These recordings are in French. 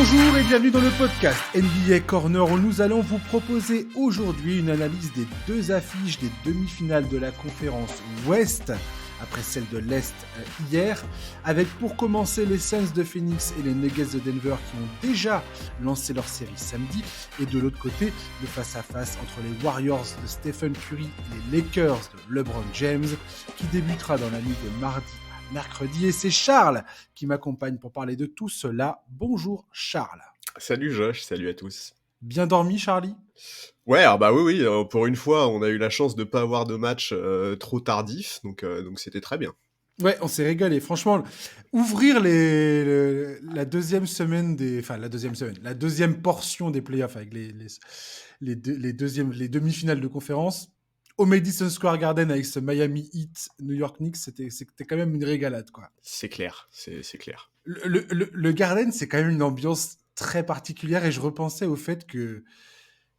Bonjour et bienvenue dans le podcast NBA Corner où nous allons vous proposer aujourd'hui une analyse des deux affiches des demi-finales de la conférence Ouest après celle de l'Est hier, avec pour commencer les Suns de Phoenix et les Nuggets de Denver qui ont déjà lancé leur série samedi, et de l'autre côté le face-à-face entre les Warriors de Stephen Curry et les Lakers de LeBron James qui débutera dans la nuit de mardi mercredi, et c'est Charles qui m'accompagne pour parler de tout cela. Bonjour Charles. Salut Josh, salut à tous. Bien dormi Charlie ? Ouais, oui, pour une fois, on a eu la chance de pas avoir de match trop tardif, donc c'était très bien. Ouais, on s'est régalé. Franchement, ouvrir la deuxième semaine la deuxième portion des playoffs avec les demi-finales de conférence au Madison Square Garden avec ce Miami Heat New York Knicks, c'était quand même une régalade, quoi. C'est clair, c'est clair. Le Garden, c'est quand même une ambiance très particulière, et je repensais au fait que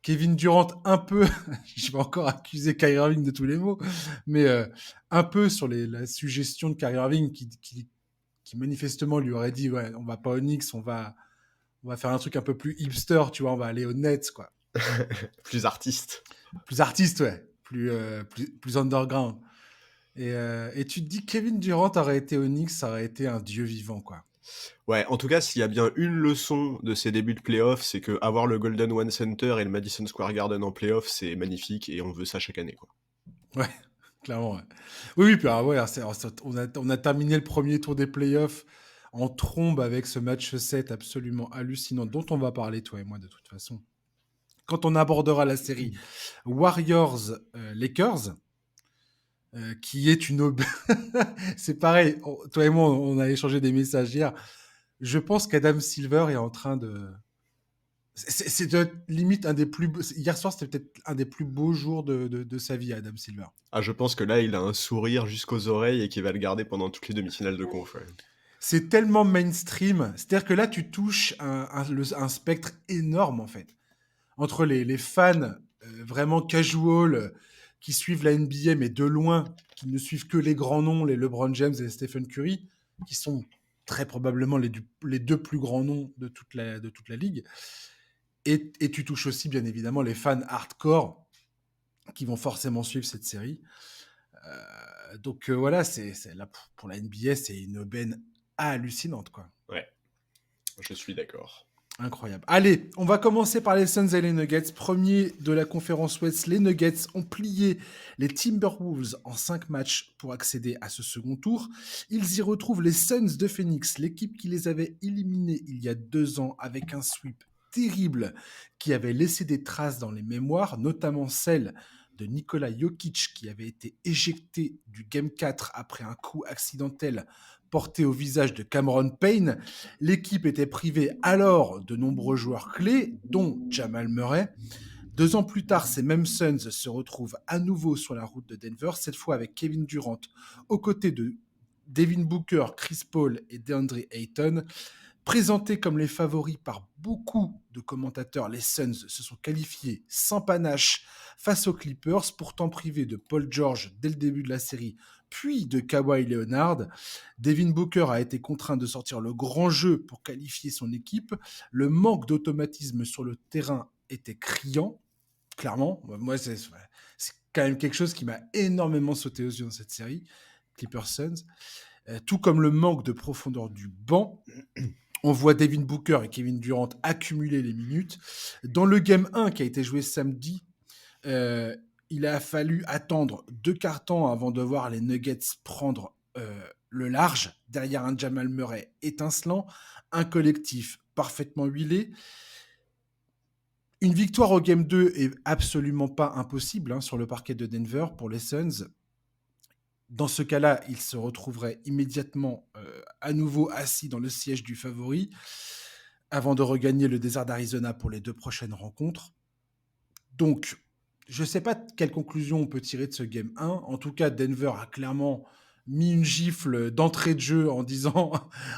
Kevin Durant, un peu, je vais encore accuser Kyrie Irving de tous les mots, mais un peu sur la suggestion de Kyrie Irving qui manifestement lui aurait dit, ouais, on va pas au Knicks, on va faire un truc un peu plus hipster, tu vois, on va aller aux Nets, quoi. Plus artiste. Plus artiste, ouais, plus underground. Et tu te dis, Kevin Durant aurait été au Knicks, ça aurait été un dieu vivant, quoi. Ouais, en tout cas, s'il y a bien une leçon de ces débuts de playoffs, c'est que avoir le Golden One Center et le Madison Square Garden en playoffs, c'est magnifique et on veut ça chaque année, quoi. Ouais, clairement, ouais. Oui, puis ouais, on a terminé le premier tour des playoffs en trombe avec ce match 7 absolument hallucinant, dont on va parler, toi et moi, de toute façon. Quand on abordera la série Warriors-Lakers, qui est une aube. C'est pareil, toi et moi, on a échangé des messages hier. Je pense qu'Adam Silver est en train de... C'est limite un des plus... Hier soir, c'était peut-être un des plus beaux jours de sa vie, Adam Silver. Ah, je pense que là, il a un sourire jusqu'aux oreilles et qu'il va le garder pendant toutes les demi-finales de conf. Ouais. C'est tellement mainstream. C'est-à-dire que là, tu touches un spectre énorme, en fait. Entre les fans vraiment casual qui suivent la NBA, mais de loin, qui ne suivent que les grands noms, les LeBron James et les Stephen Curry, qui sont très probablement les deux plus grands noms de toute la ligue. Et tu touches aussi, bien évidemment, les fans hardcore qui vont forcément suivre cette série. Donc voilà, là, pour la NBA, c'est une aubaine hallucinante, quoi. Ouais, je suis d'accord. Incroyable. Allez, on va commencer par les Suns et les Nuggets. Premier de la conférence Ouest, les Nuggets ont plié les Timberwolves en 5 matchs pour accéder à ce second tour. Ils y retrouvent les Suns de Phoenix, l'équipe qui les avait éliminés il y a 2 ans avec un sweep terrible qui avait laissé des traces dans les mémoires, notamment celle de Nikola Jokic qui avait été éjecté du Game 4 après un coup accidentel porté au visage de Cameron Payne. L'équipe était privée alors de nombreux joueurs clés, dont Jamal Murray. 2 ans plus tard, ces mêmes Suns se retrouvent à nouveau sur la route de Denver, cette fois avec Kevin Durant aux côtés de Devin Booker, Chris Paul et DeAndre Ayton. Présentés comme les favoris par beaucoup de commentateurs, les Suns se sont qualifiés sans panache face aux Clippers, pourtant privés de Paul George dès le début de la série, puis de Kawhi Leonard. Devin Booker a été contraint de sortir le grand jeu pour qualifier son équipe. Le manque d'automatisme sur le terrain était criant, clairement. Moi, c'est quand même quelque chose qui m'a énormément sauté aux yeux dans cette série, Clippers Suns. Tout comme le manque de profondeur du banc. On voit Devin Booker et Kevin Durant accumuler les minutes. Dans le Game 1 qui a été joué samedi, il a fallu attendre 2 quarts-temps avant de voir les Nuggets prendre le large, derrière un Jamal Murray étincelant, un collectif parfaitement huilé. Une victoire au Game 2 est absolument pas impossible sur le parquet de Denver pour les Suns. Dans ce cas-là, il se retrouverait immédiatement à nouveau assis dans le siège du favori avant de regagner le désert d'Arizona pour les 2 prochaines rencontres. Donc, je ne sais pas quelle conclusion on peut tirer de ce Game 1. En tout cas, Denver a clairement mis une gifle d'entrée de jeu en disant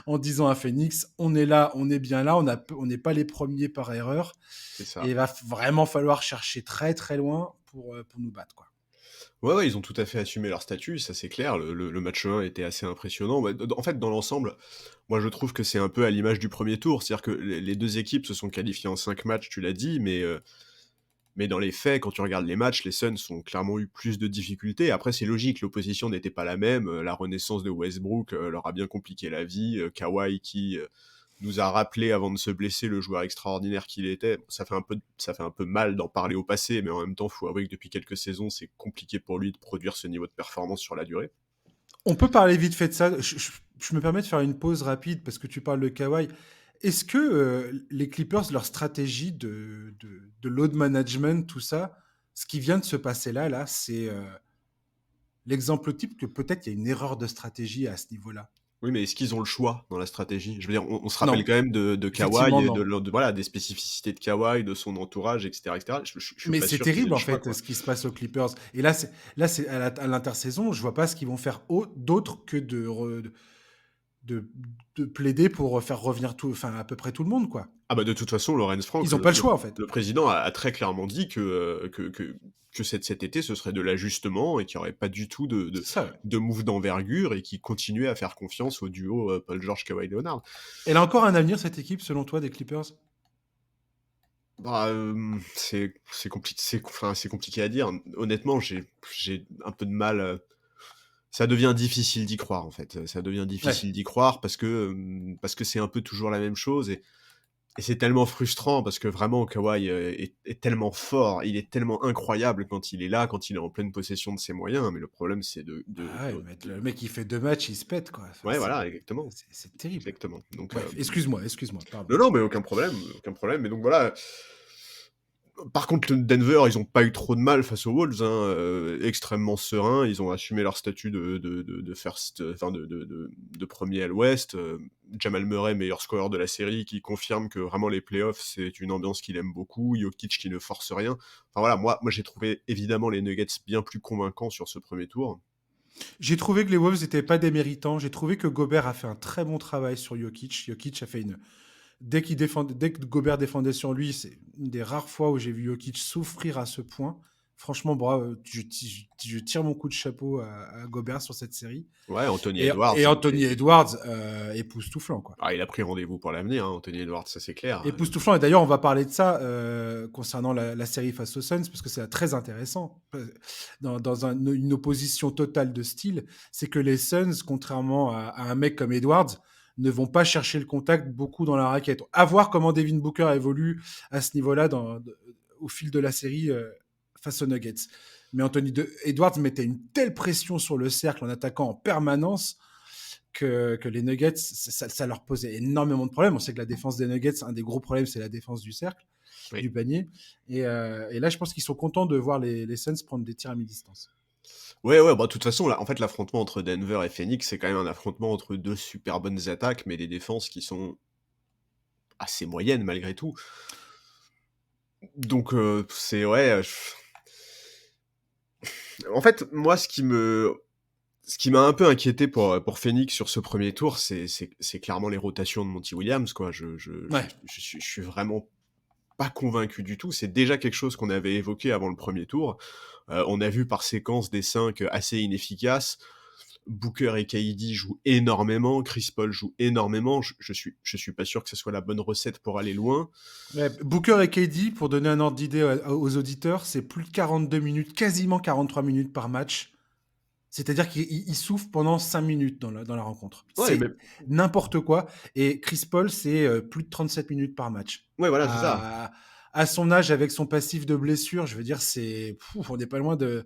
à Phoenix, on est là, on est bien là, on n'est pas les premiers par erreur. C'est ça. Et il va vraiment falloir chercher très très loin pour nous battre, quoi. Ouais, ouais, ils ont tout à fait assumé leur statut, ça c'est clair. Le match 1 était assez impressionnant. Bah, en fait, dans l'ensemble, moi je trouve que c'est un peu à l'image du premier tour. C'est-à-dire que les 2 équipes se sont qualifiées en 5 matchs, tu l'as dit, mais dans les faits, quand tu regardes les matchs, les Suns ont clairement eu plus de difficultés. Après, c'est logique, l'opposition n'était pas la même. La renaissance de Westbrook leur a bien compliqué la vie. Kawhi qui nous a rappelé avant de se blesser le joueur extraordinaire qu'il était. Ça fait un peu mal d'en parler au passé, mais en même temps, faut avouer que depuis quelques saisons, c'est compliqué pour lui de produire ce niveau de performance sur la durée. On peut parler vite fait de ça. Je me permets de faire une pause rapide parce que tu parles de Kawhi. Est-ce que les Clippers, leur stratégie de load management, tout ça, ce qui vient de se passer là, c'est l'exemple type que peut-être il y a une erreur de stratégie à ce niveau-là. Oui, mais est-ce qu'ils ont le choix dans la stratégie? Je veux dire, on se rappelle Non, quand même de effectivement Kawhi et non. voilà, des spécificités de Kawhi, de son entourage, et cetera, et cetera. Je suis Mais pas c'est sûr qu'ils aient terrible le en choix, fait quoi. ce qui se passe aux Clippers. Et là c'est à l'intersaison, je vois pas ce qu'ils vont faire d'autre que de, de plaider pour faire revenir tout, enfin à peu près tout le monde quoi. Ah bah, de toute façon, Lawrence Frank, Ils ont pas le choix en fait. le président a très clairement dit que cet été, ce serait de l'ajustement et qu'il y aurait pas du tout C'est ça. Ouais. de move d'envergure et qu'il continuait à faire confiance au duo, Paul George, Kawhi Leonard. Elle a encore un avenir cette équipe selon toi des Clippers? Bah, c'est compliqué à dire. Honnêtement, j'ai un peu de mal, ça devient difficile d'y croire, en fait. Ça devient Ouais. difficile d'y croire parce que c'est un peu toujours la même chose et c'est tellement frustrant parce que vraiment Kawhi, est tellement fort, il est tellement incroyable quand il est là, quand il est en pleine possession de ses moyens, mais le problème c'est Ah ouais, le mec il fait 2 matchs, il se pète quoi. Enfin, ouais, voilà, exactement, c'est terrible. exactement. Donc, Bref, excuse-moi, pardon. non, non, mais aucun problème, mais donc voilà. Par contre, Denver, ils ont pas eu trop de mal face aux Wolves, hein, extrêmement sereins. Ils ont assumé leur statut de first, enfin de 1er à l'Ouest. Jamal Murray, meilleur scoreur de la série, qui confirme que vraiment les playoffs, c'est une ambiance qu'il aime beaucoup. Jokic qui ne force rien. Enfin voilà, moi j'ai trouvé évidemment les Nuggets bien plus convaincants sur ce premier tour. J'ai trouvé que les Wolves n'étaient pas déméritants. J'ai trouvé que Gobert a fait un très bon travail sur Jokic. Jokic a fait une. Dès que Gobert défendait sur lui, c'est une des rares fois où j'ai vu Jokic souffrir à ce point. Franchement, bravo, je tire mon coup de chapeau à Gobert sur cette série. Ouais, Anthony Edwards, Et Anthony Edwards, époustouflant, quoi. il a pris rendez-vous pour l'avenir, hein, Anthony Edwards, ça c'est clair. Époustouflant. Et d'ailleurs, on va parler de ça concernant la série face aux Suns, parce que c'est très intéressant. Une opposition totale de style, c'est que les Suns, contrairement à un mec comme Edwards, ne vont pas chercher le contact beaucoup dans la raquette. À voir comment Devin Booker évolue à ce niveau-là au fil de la série face aux Nuggets. Mais Edwards mettait une telle pression sur le cercle en attaquant en permanence que les Nuggets, ça leur posait énormément de problèmes. On sait que la défense des Nuggets, un des gros problèmes, c'est la défense du cercle, Oui. du panier. Et là, je pense qu'ils sont contents de voir les Suns prendre des tirs à mi-distance. Ouais, ouais, bah, de toute façon, là, en fait, l'affrontement entre Denver et Phoenix, c'est quand même un affrontement entre deux super bonnes attaques, mais des défenses qui sont assez moyennes malgré tout. Donc, c'est ouais, en fait, moi, ce qui m'a un peu inquiété pour Phoenix sur ce premier tour, c'est clairement les rotations de Monty Williams, quoi. Ouais. Je suis vraiment pas convaincu du tout. C'est déjà quelque chose qu'on avait évoqué avant le premier tour. On a vu par séquence des 5 assez inefficaces. Booker et KD jouent énormément, Chris Paul joue énormément. Je suis pas sûr que ce soit la bonne recette pour aller loin. Ouais, Booker et KD, pour donner un ordre d'idée aux auditeurs, c'est plus de 42 minutes, quasiment 43 minutes par match. C'est-à-dire qu'ils souffrent pendant 5 minutes dans la rencontre. Ouais, mais C'est n'importe quoi. Et Chris Paul, c'est plus de 37 minutes par match. ouais, voilà, c'est ça. À son âge, avec son passif de blessure, je veux dire, on n'est pas loin de.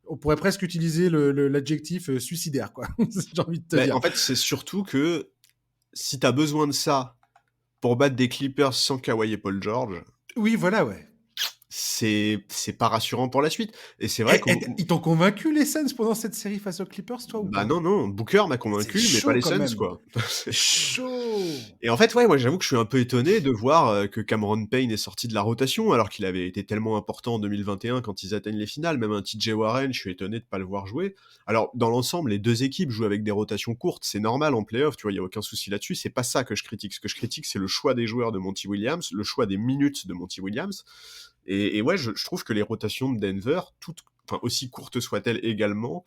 On pourrait presque utiliser l'adjectif suicidaire, quoi. J'ai envie de te Mais dire. en fait, c'est surtout que si t'as besoin de ça pour battre des Clippers sans Kawhi et Paul George, Oui, voilà, ouais. c'est pas rassurant pour la suite. Et c'est vrai Et, qu'on ils t'ont convaincu, les Suns, pendant cette série face aux Clippers, toi, ou bah pas? non, non, Booker m'a C'est convaincu, mais pas chaud les quand Suns, même. quoi. Chaud. Et en fait, ouais, moi j'avoue que je suis un peu étonné de voir que Cameron Payne est sorti de la rotation, alors qu'il avait été tellement important en 2021 quand ils atteignent les finales. Même un TJ Warren, je suis étonné de pas le voir jouer. Alors, dans l'ensemble, les deux équipes jouent avec des rotations courtes, c'est normal en playoff, tu vois, il y a aucun souci là-dessus. C'est pas ça que je critique. Ce que je critique, c'est le choix des joueurs de Monty Williams, le choix des minutes de Monty Williams. Et ouais, je trouve que les rotations de Denver, enfin aussi courtes soient-elles également,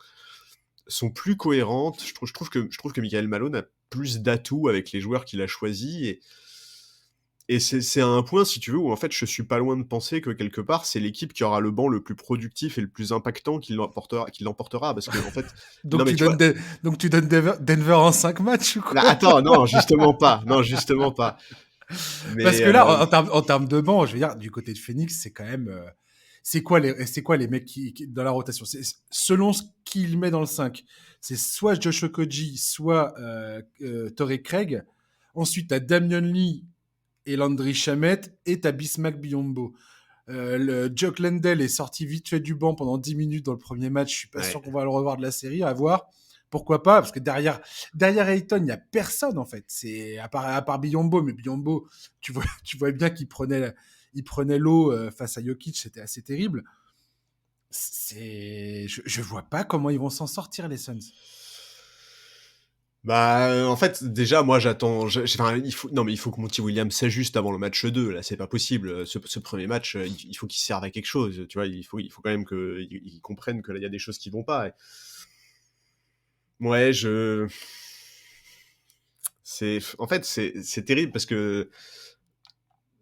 sont plus cohérentes. Je trouve que Michael Malone a plus d'atouts avec les joueurs qu'il a choisis et c'est à un point, si tu veux, où en fait, je suis pas loin de penser que quelque part, c'est l'équipe qui aura le banc le plus productif et le plus impactant qui l'emportera. Parce que en fait, non Donc mais tu tu vois, donnes, donc tu donnes Denver en 5 matchs ou là, quoi? attends, non, justement pas, non, justement pas. Parce Mais que là, en termes de banc, je veux dire, du côté de Phoenix, c'est quand même. C'est quoi les mecs dans la rotation? Selon ce qu'il met dans le 5, c'est soit Josh Okogie, soit Torrey Craig. Ensuite, tu as Damian Lee et Landry Shamet, et tu as Bismack Biyombo. Le Jock Landale est sorti vite fait du banc pendant 10 minutes dans le premier match. Je suis pas ouais. sûr qu'on va le revoir de la série. À voir. Pourquoi pas? Parce que derrière Ayton, il n'y a personne en fait. C'est à part Biyombo, mais Biyombo, tu vois bien il prenait l'eau face à Jokic, c'était assez terrible. Je vois pas comment ils vont s'en sortir les Suns. Bah, en fait, déjà, moi, j'attends. Enfin, non, mais il faut que Monty Williams s'ajuste avant le match 2. Là, c'est pas possible. Ce premier match, il faut qu'il serve à quelque chose. Tu vois, il faut quand même qu'il comprenne que là, il y a des choses qui vont pas. Ouais, en fait, c'est terrible parce que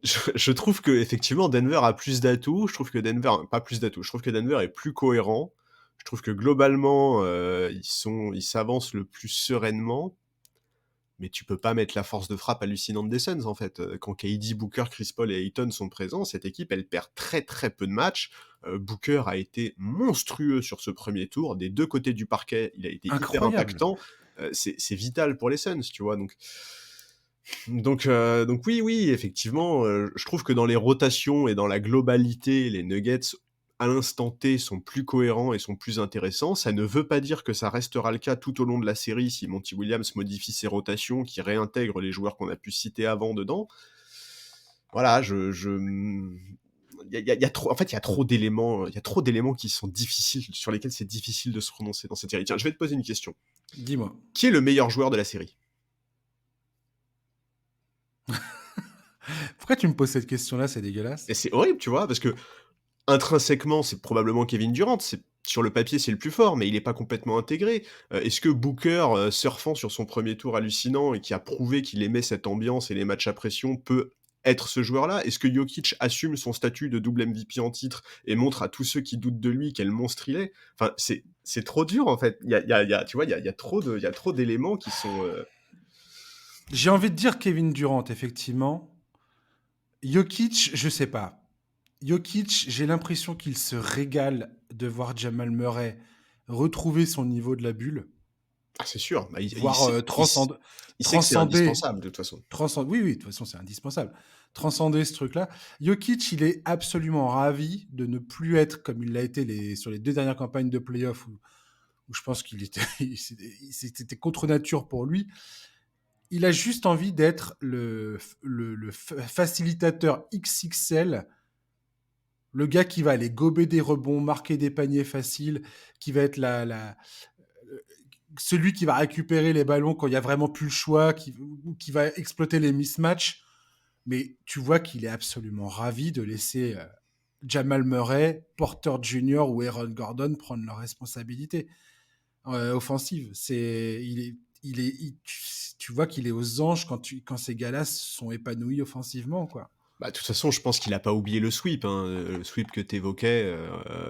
je trouve que effectivement Denver a plus d'atouts. Je trouve que Denver, pas plus d'atouts. Je trouve que Denver est plus cohérent. Je trouve que globalement, ils s'avancent le plus sereinement. Mais tu peux pas mettre la force de frappe hallucinante des Suns, en fait. Quand KD, Booker, Chris Paul et Ayton sont présents, cette équipe, elle perd très très peu de matchs. Booker a été monstrueux sur ce premier tour. Des deux côtés du parquet, il a été hyper Incroyable. impactant. C'est vital pour les Suns, tu vois. Donc oui, effectivement, je trouve que dans les rotations et dans la globalité, les Nuggets, à l'instant T, sont plus cohérents et sont plus intéressants. Ça ne veut pas dire que ça restera le cas tout au long de la série si Monty Williams modifie ses rotations, qui réintègre les joueurs qu'on a pu citer avant dedans. Voilà, il y a trop, en fait, il y a trop d'éléments qui sont difficiles, sur lesquels c'est difficile de se prononcer dans cette série. Tiens, je vais te poser une question. Dis-moi. Qui est le meilleur joueur de la série? Pourquoi tu me poses cette question-là? C'est Et dégueulasse. c'est horrible, tu vois, parce que intrinsèquement, c'est probablement Kevin Durant. Sur le papier, c'est le plus fort, mais il n'est pas complètement intégré. Est-ce que Booker, surfant sur son premier tour hallucinant et qui a prouvé qu'il aimait cette ambiance et les matchs à pression, peut être ce joueur-là? Est-ce que Jokic assume son statut de double MVP en titre et montre à tous ceux qui doutent de lui quel monstre il est? Enfin, c'est trop dur, en fait. Tu vois, il y a trop d'éléments qui sont... J'ai envie de dire Kevin Durant, effectivement. Jokic, je sais pas. Jokic, j'ai l'impression qu'il se régale de voir Jamal Murray retrouver son niveau de la bulle, Ah, c'est sûr. Bah, voire il sait que c'est transcender, indispensable, de toute façon. oui, oui, de toute façon, c'est indispensable. Transcender ce truc-là. Jokic, il est absolument ravi de ne plus être comme il l'a été sur les 2 dernières campagnes de playoff où je pense qu'il était, c'était contre nature pour lui. Il a juste envie d'être le facilitateur XXL, le gars qui va aller gober des rebonds, marquer des paniers faciles, qui va être celui qui va récupérer les ballons quand il n'y a vraiment plus le choix, qui va exploiter les mismatchs. Mais tu vois qu'il est absolument ravi de laisser Jamal Murray, Porter Jr. ou Aaron Gordon prendre leurs responsabilités offensives. Tu vois qu'il est aux anges quand ces gars-là sont épanouis offensivement, quoi. Bah, de toute façon, je pense qu'il a pas oublié le sweep, hein, le sweep que tu évoquais la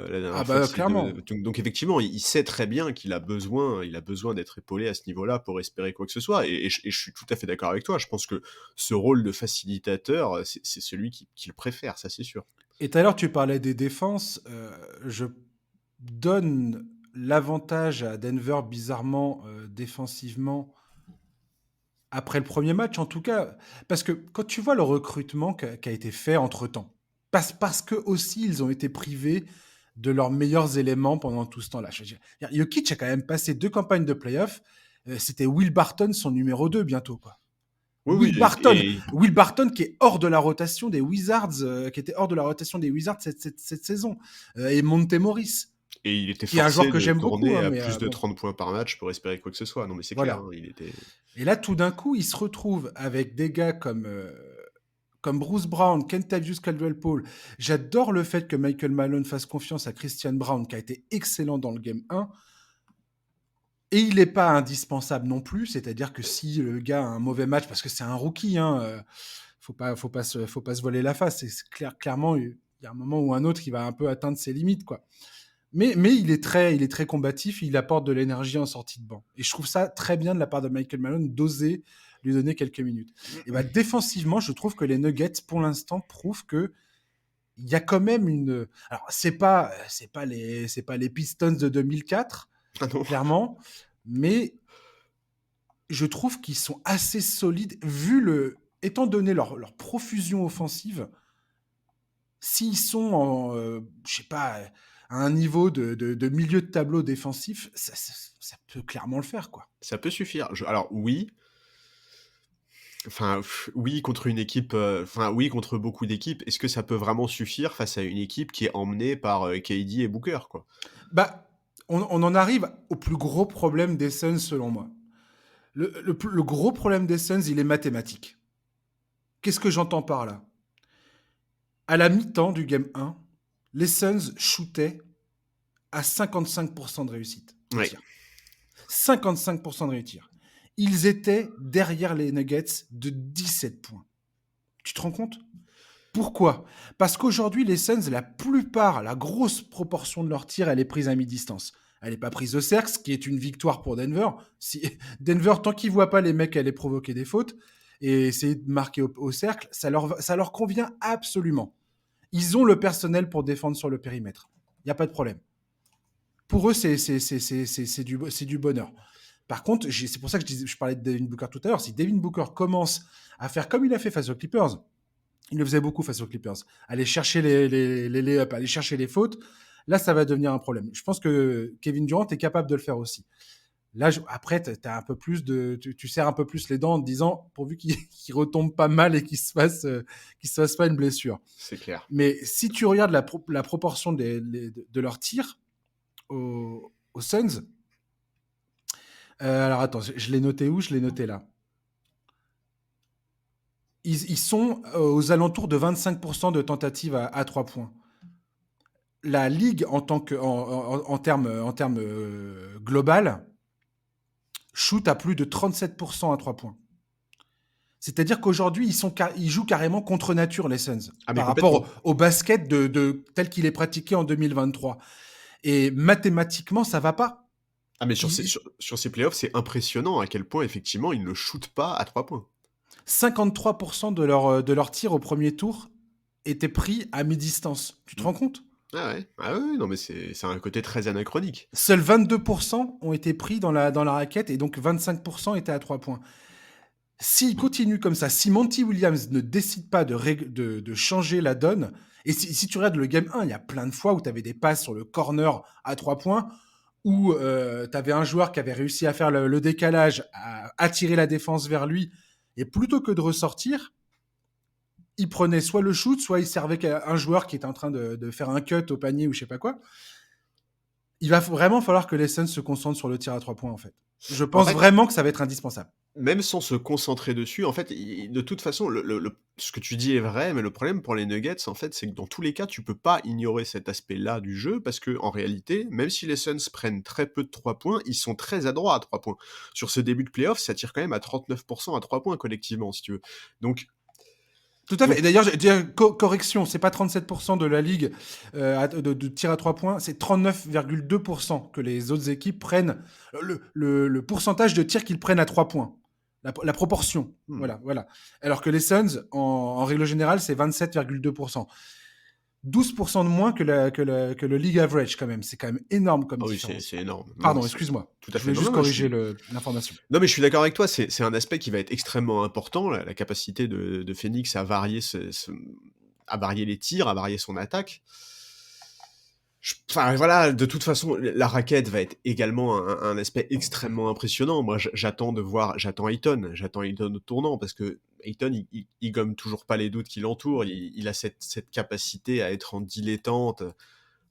Ah dernière fois. bah clairement. Donc effectivement, il sait très bien qu'il a besoin d'être épaulé à ce niveau-là pour espérer quoi que ce soit. Et je suis tout à fait d'accord avec toi. Je pense que ce rôle de facilitateur, c'est celui qu'il préfère, ça c'est sûr. Et tout à l'heure, tu parlais des défenses. Je donne l'avantage à Denver, bizarrement, défensivement, après le premier match, en tout cas. Parce que quand tu vois le recrutement qui a été fait entre-temps, parce que aussi ils ont été privés de leurs meilleurs éléments pendant tout ce temps-là. Je veux dire, Jokic a quand même passé 2 campagnes de playoff. C'était Will Barton, son numéro 2, bientôt, quoi. Oui, Will oui, Barton, Will Barton qui est hors de la rotation des Wizards, qui était hors de la rotation des Wizards cette saison, et Monte Morris, et il était qui est un joueur forcé que de j'aime beaucoup, tourner hein, à mais plus de bon, 30 points par match pour espérer quoi que ce soit. Non, mais c'est clair, voilà. hein, il était... Et là, tout d'un coup, il se retrouve avec des gars comme comme Bruce Brown, Kentavious Caldwell-Pope. J'adore le fait que Michael Malone fasse confiance à Christian Brown, qui a été excellent dans le Game 1. Et il n'est pas indispensable non plus, c'est-à-dire que si le gars a un mauvais match, parce que c'est un rookie, faut pas se voiler la face. Clairement, il y a un moment ou un autre qui va un peu atteindre ses limites, quoi. Mais il est très combatif, il apporte de l'énergie en sortie de banc. Et je trouve ça très bien de la part de Michael Malone d'oser lui donner quelques minutes. Et bah, défensivement, je trouve que les Nuggets, pour l'instant, prouvent que il y a quand même une. Alors, c'est pas les Pistons de 2004, Ah non. clairement, mais je trouve qu'ils sont assez solides étant donné leur profusion offensive. S'ils sont je sais pas, à un niveau de milieu de tableau défensif, ça peut clairement le faire, quoi. Ça peut suffire. Alors oui, enfin oui contre une équipe, enfin oui contre beaucoup d'équipes. Est-ce que ça peut vraiment suffire face à une équipe qui est emmenée par KD et Booker, quoi? Bah, on en arrive au plus gros problème des Suns, selon moi. Le gros problème des Suns, il est mathématique. Qu'est-ce que j'entends par là? À la mi-temps du Game 1, les Suns shootaient à 55% de réussite au Oui. tir. 55% de réussite. Ils étaient derrière les Nuggets de 17 points. Tu te rends compte? Pourquoi? Parce qu'aujourd'hui, les Suns, la grosse proportion de leur tir, elle est prise à mi-distance. Elle n'est pas prise au cercle, ce qui est une victoire pour Denver. Denver, tant qu'ils ne voient pas les mecs aller provoquer des fautes et essayer de marquer au cercle, ça leur convient absolument. Ils ont le personnel pour défendre sur le périmètre. Il n'y a pas de problème. Pour eux, c'est du bonheur. Par contre, c'est pour ça que je parlais de Devin Booker tout à l'heure. Si Devin Booker commence à faire comme il a fait face aux Clippers, il le faisait beaucoup face aux Clippers, aller chercher les lay-ups, aller chercher les fautes, là, ça va devenir un problème. Je pense que Kevin Durant est capable de le faire aussi. Là, après, t'as un peu plus tu serres un peu plus les dents en te disant, pourvu qu'il retombe pas mal et qu'il se fasse pas une blessure. C'est clair. Mais si tu regardes la proportion de leurs tirs aux Suns, alors attends, je l'ai noté où? Je l'ai noté là. Ils sont aux alentours de 25% de tentatives à 3 points. La ligue, en termes global, shoot à plus de 37% à 3 points. C'est-à-dire qu'aujourd'hui, ils jouent carrément contre nature, les Suns, par rapport au basket tel qu'il est pratiqué en 2023. Et mathématiquement, ça va pas. Ah mais sur ces playoffs, c'est impressionnant à quel point, effectivement, ils ne shootent pas à 3 points. 53% de leurs tirs au premier tour étaient pris à mi-distance. Tu te rends compte? Ah ouais, non mais c'est un côté très anachronique. Seuls 22% ont été pris dans la raquette et donc 25% étaient à 3 points. S'il continue comme ça, si Monty Williams ne décide pas de changer la donne, et si tu regardes le Game 1, il y a plein de fois où tu avais des passes sur le corner à 3 points, où tu avais un joueur qui avait réussi à faire le décalage, à attirer la défense vers lui, et plutôt que de ressortir, il prenait soit le shoot, soit il servait un joueur qui était en train de faire un cut au panier ou je sais pas quoi. Il va vraiment falloir que les Suns se concentrent sur le tir à 3 points, en fait. Je pense vraiment que ça va être indispensable. Même sans se concentrer dessus, en fait, de toute façon, ce que tu dis est vrai, mais le problème pour les Nuggets, en fait, c'est que dans tous les cas, tu peux pas ignorer cet aspect-là du jeu, parce que en réalité, même si les Suns prennent très peu de 3 points, ils sont très adroits à 3 points. Sur ce début de playoff, ça tire quand même à 39% à 3 points collectivement, si tu veux. Donc, tout à fait. Et d'ailleurs, correction, c'est pas 37% de la ligue de tir à 3 points, c'est 39,2% que les autres équipes prennent, le pourcentage de tirs qu'ils prennent à 3 points. La proportion. Voilà. Alors que les Suns, en règle générale, c'est 27,2%. 12% de moins que le league average, quand même. C'est quand même énorme comme différence. Oui, c'est énorme. Pardon, excuse-moi. Tout à fait. Je voulais juste corriger l'information. Non, mais je suis d'accord avec toi, c'est un aspect qui va être extrêmement important, la capacité de Phoenix à varier, à varier les tirs, à varier son attaque. Enfin voilà, de toute façon, la raquette va être également un aspect extrêmement impressionnant. Moi, j'attends Ayton au tournant, parce que Ayton, il gomme toujours pas les doutes qui l'entourent. Il a cette capacité à être en dilettante,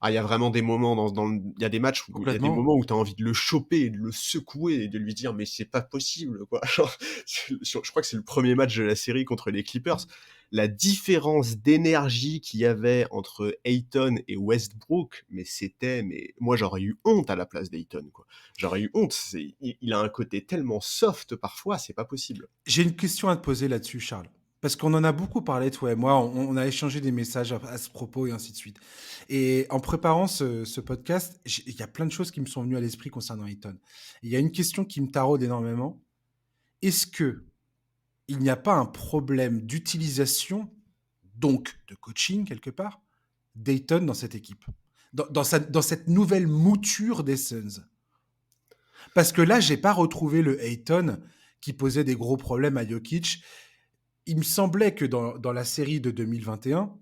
Ah, il y a vraiment des moments il y a des matchs où il y a des Complètement. moments où tu as envie de le choper et de le secouer et de lui dire: «Mais c'est pas possible, quoi». Genre, je crois que c'est le premier match de la série contre les Clippers. La différence d'énergie qu'il y avait entre Ayton et Westbrook, mais moi, j'aurais eu honte à la place d'Ayton, quoi. J'aurais eu honte. Il a un côté tellement soft parfois, c'est pas possible. J'ai une question à te poser là-dessus, Charles. Parce qu'on en a beaucoup parlé, toi et moi. On a échangé des messages à ce propos et ainsi de suite. Et en préparant ce podcast, il y a plein de choses qui me sont venues à l'esprit concernant Ayton. Il y a une question qui me taraude énormément. Est-ce que il n'y a pas un problème d'utilisation, donc de coaching quelque part, d'Ayton dans cette équipe, dans cette nouvelle mouture des Suns? Parce que là, j'ai pas retrouvé le Ayton qui posait des gros problèmes à Jokic. Il me semblait que dans la série de 2021,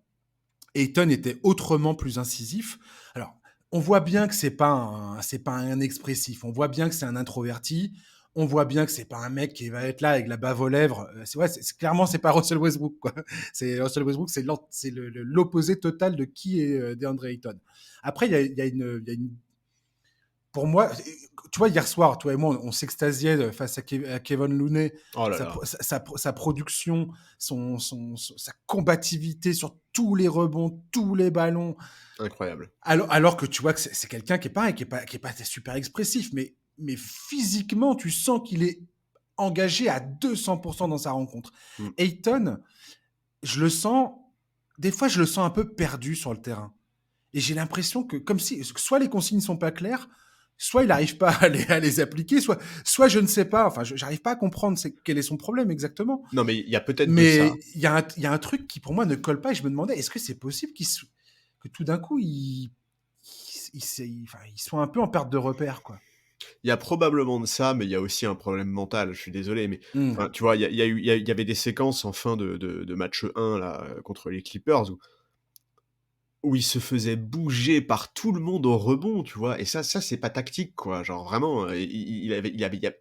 Ayton était autrement plus incisif. Alors, on voit bien que c'est pas un expressif. On voit bien que c'est un introverti. On voit bien que c'est pas un mec qui va être là avec la bave aux lèvres. Clairement, c'est pas Russell Westbrook, quoi. C'est Russell Westbrook, c'est l'opposé total de qui est DeAndre Ayton. Après, il y a une pour moi, tu vois, hier soir, toi et moi, on s'extasiait face à Kevin Looney, Oh là là, sa production, sa combativité sur tous les rebonds, tous les ballons. incroyable. Alors que tu vois que c'est quelqu'un qui est pareil, qui est pas super expressif, mais physiquement, tu sens qu'il est engagé à 200% dans sa rencontre. Mmh. Ayton, je le sens, des fois, je le sens un peu perdu sur le terrain. Et j'ai l'impression que, comme si, soit les consignes sont pas claires, soit il n'arrive pas à les appliquer, soit je ne sais pas, enfin, j'arrive pas à comprendre quel est son problème exactement. Non, mais il y a peut-être de ça. Mais il y a un truc qui, pour moi, ne colle pas et je me demandais, est-ce que c'est possible que tout d'un coup, enfin, il soit un peu en perte de repère, quoi. Il y a probablement de ça, mais il y a aussi un problème mental. Je suis désolé, mais Hmm. enfin, tu vois, il y avait des séquences en fin de match 1 là, contre les Clippers où il se faisait bouger par tout le monde au rebond, tu vois? Et ça c'est pas tactique, quoi. Genre vraiment, il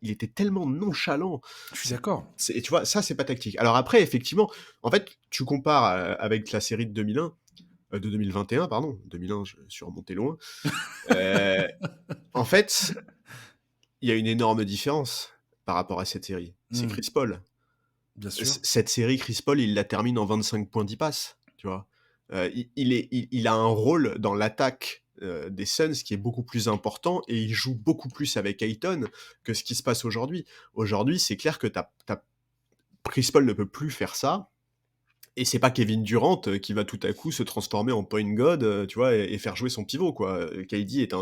était tellement nonchalant. Je suis d'accord. Et tu vois, ça c'est pas tactique. Alors après, effectivement, en fait, tu compares, avec la série de 2001, de 2021 pardon, 2001, je suis remonté loin. Heu, En fait, il y a une énorme différence par rapport à cette série. C'est Hmm. Chris Paul. Bien sûr. Cette série, Chris Paul, il la termine en 25 points, 10 passes, tu vois? Il a un rôle dans l'attaque, des Suns qui est beaucoup plus important et il joue beaucoup plus avec Ayton que ce qui se passe aujourd'hui. Aujourd'hui, c'est clair que Chris Paul ne peut plus faire ça et c'est pas Kevin Durant, qui va tout à coup se transformer en point god, tu vois? Et faire jouer son pivot, quoi. KD est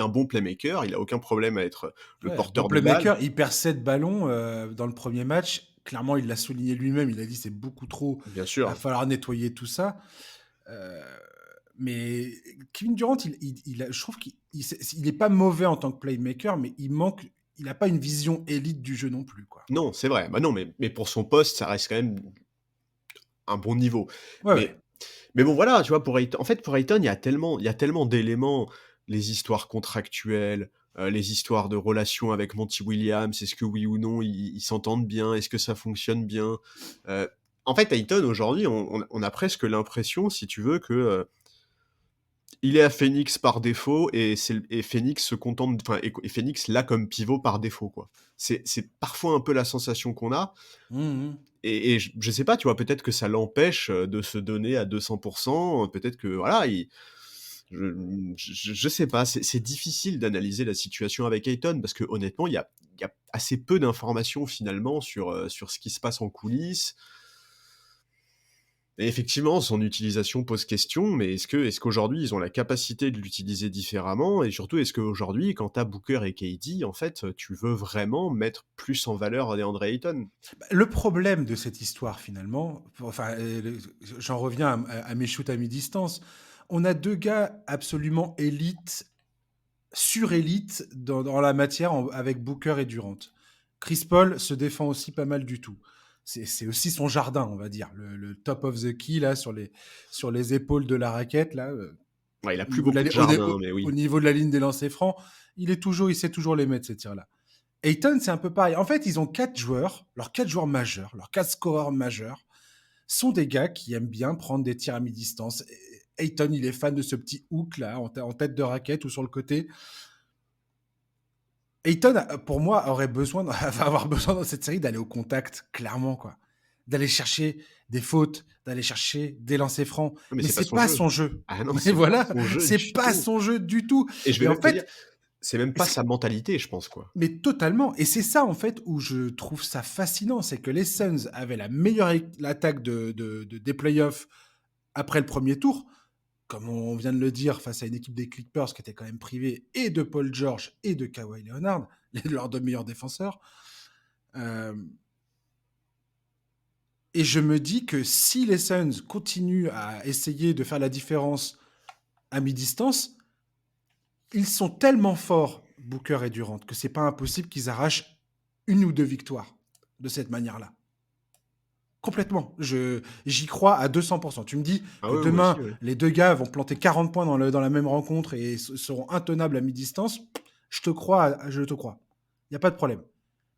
un bon playmaker, il a aucun problème à être le Ouais, bon porteur de balle. playmaker, il perd 7 ballons dans le premier match. Clairement, il l'a souligné lui-même. Il a dit c'est beaucoup trop. Bien Il va sûr. falloir nettoyer tout ça. Euh, mais Kevin Durant, je trouve qu'il est pas mauvais en tant que playmaker, mais il n'a pas une vision élite du jeu non plus, quoi. Non, c'est vrai. Bah, non, mais pour son poste, ça reste quand même un bon niveau. Ouais, ouais. Mais bon, voilà, tu vois, pour Ayton, il y a tellement d'éléments, les histoires contractuelles, les histoires de relations avec Monty Williams, est-ce que oui ou non, ils s'entendent bien? Est-ce que ça fonctionne bien? Heu, En fait, Ayton, aujourd'hui, on a presque l'impression, si tu veux, que, il est à Phoenix par défaut et Phoenix se contente enfin et Phoenix l'a comme pivot par défaut, quoi. C'est parfois un peu la sensation qu'on a Mhm. et je sais pas, tu vois, peut-être que ça l'empêche, de se donner à 200. Peut-être que voilà, je sais pas, c'est difficile d'analyser la situation avec Ayton parce que honnêtement, il y a assez peu d'informations finalement sur ce qui se passe en coulisses. Et effectivement, son utilisation pose question, mais est-ce qu'aujourd'hui, ils ont la capacité de l'utiliser différemment? Et surtout, est-ce qu'aujourd'hui, quand tu as Booker et KD, en fait, tu veux vraiment mettre plus en valeur DeAndre Ayton? Bah, le problème de cette histoire, finalement, enfin, j'en reviens à mes shoots à mi-distance. On a deux gars absolument élites, surélite dans la matière avec Booker et Durant. Chris Paul se défend aussi pas mal du tout. C'est aussi son jardin, on va dire. Le top of the key, là, sur les épaules de la raquette, là, Ouais, il a au plus niveau de beaucoup de jardin, mais au oui. niveau de la ligne des lancers francs, il sait toujours les mettre, ces tirs-là. Ayton, c'est un peu pareil. En fait, ils ont quatre joueurs, leurs quatre joueurs majeurs, leurs quatre scoreurs majeurs, sont des gars qui aiment bien prendre des tirs à mi-distance. Ayton, il est fan de ce petit hook là, en tête de raquette ou sur le côté. Ayton, pour moi, aurait besoin, va avoir besoin dans cette série d'aller au contact, clairement, quoi. D'aller chercher des fautes, d'aller chercher des lancers francs. Non, mais Mais c'est pas c'est son pas jeu. son jeu. Ah non, Mais c'est pas voilà, son jeu c'est du pas tout. son jeu du tout. Et je vais Et en même te dire, fait, c'est même pas sa mentalité, je pense, quoi. mais totalement. Et c'est ça, en fait, où je trouve ça fascinant. C'est que les Suns avaient la meilleure attaque des playoffs après le premier tour. Comme on vient de le dire, face à une équipe des Clippers qui était quand même privée et de Paul George et de Kawhi Leonard, leurs deux meilleurs défenseurs. Euh, et je me dis que si les Suns continuent à essayer de faire la différence à mi-distance, ils sont tellement forts, Booker et Durant, que c'est pas impossible qu'ils arrachent une ou deux victoires de cette manière-là. Complètement. J'y crois à 200%. Tu me dis Ah que ouais, moi aussi, demain, ouais. les deux gars vont planter 40 points dans la même rencontre et seront intenables à mi-distance. Je te crois. Il n'y a pas de problème.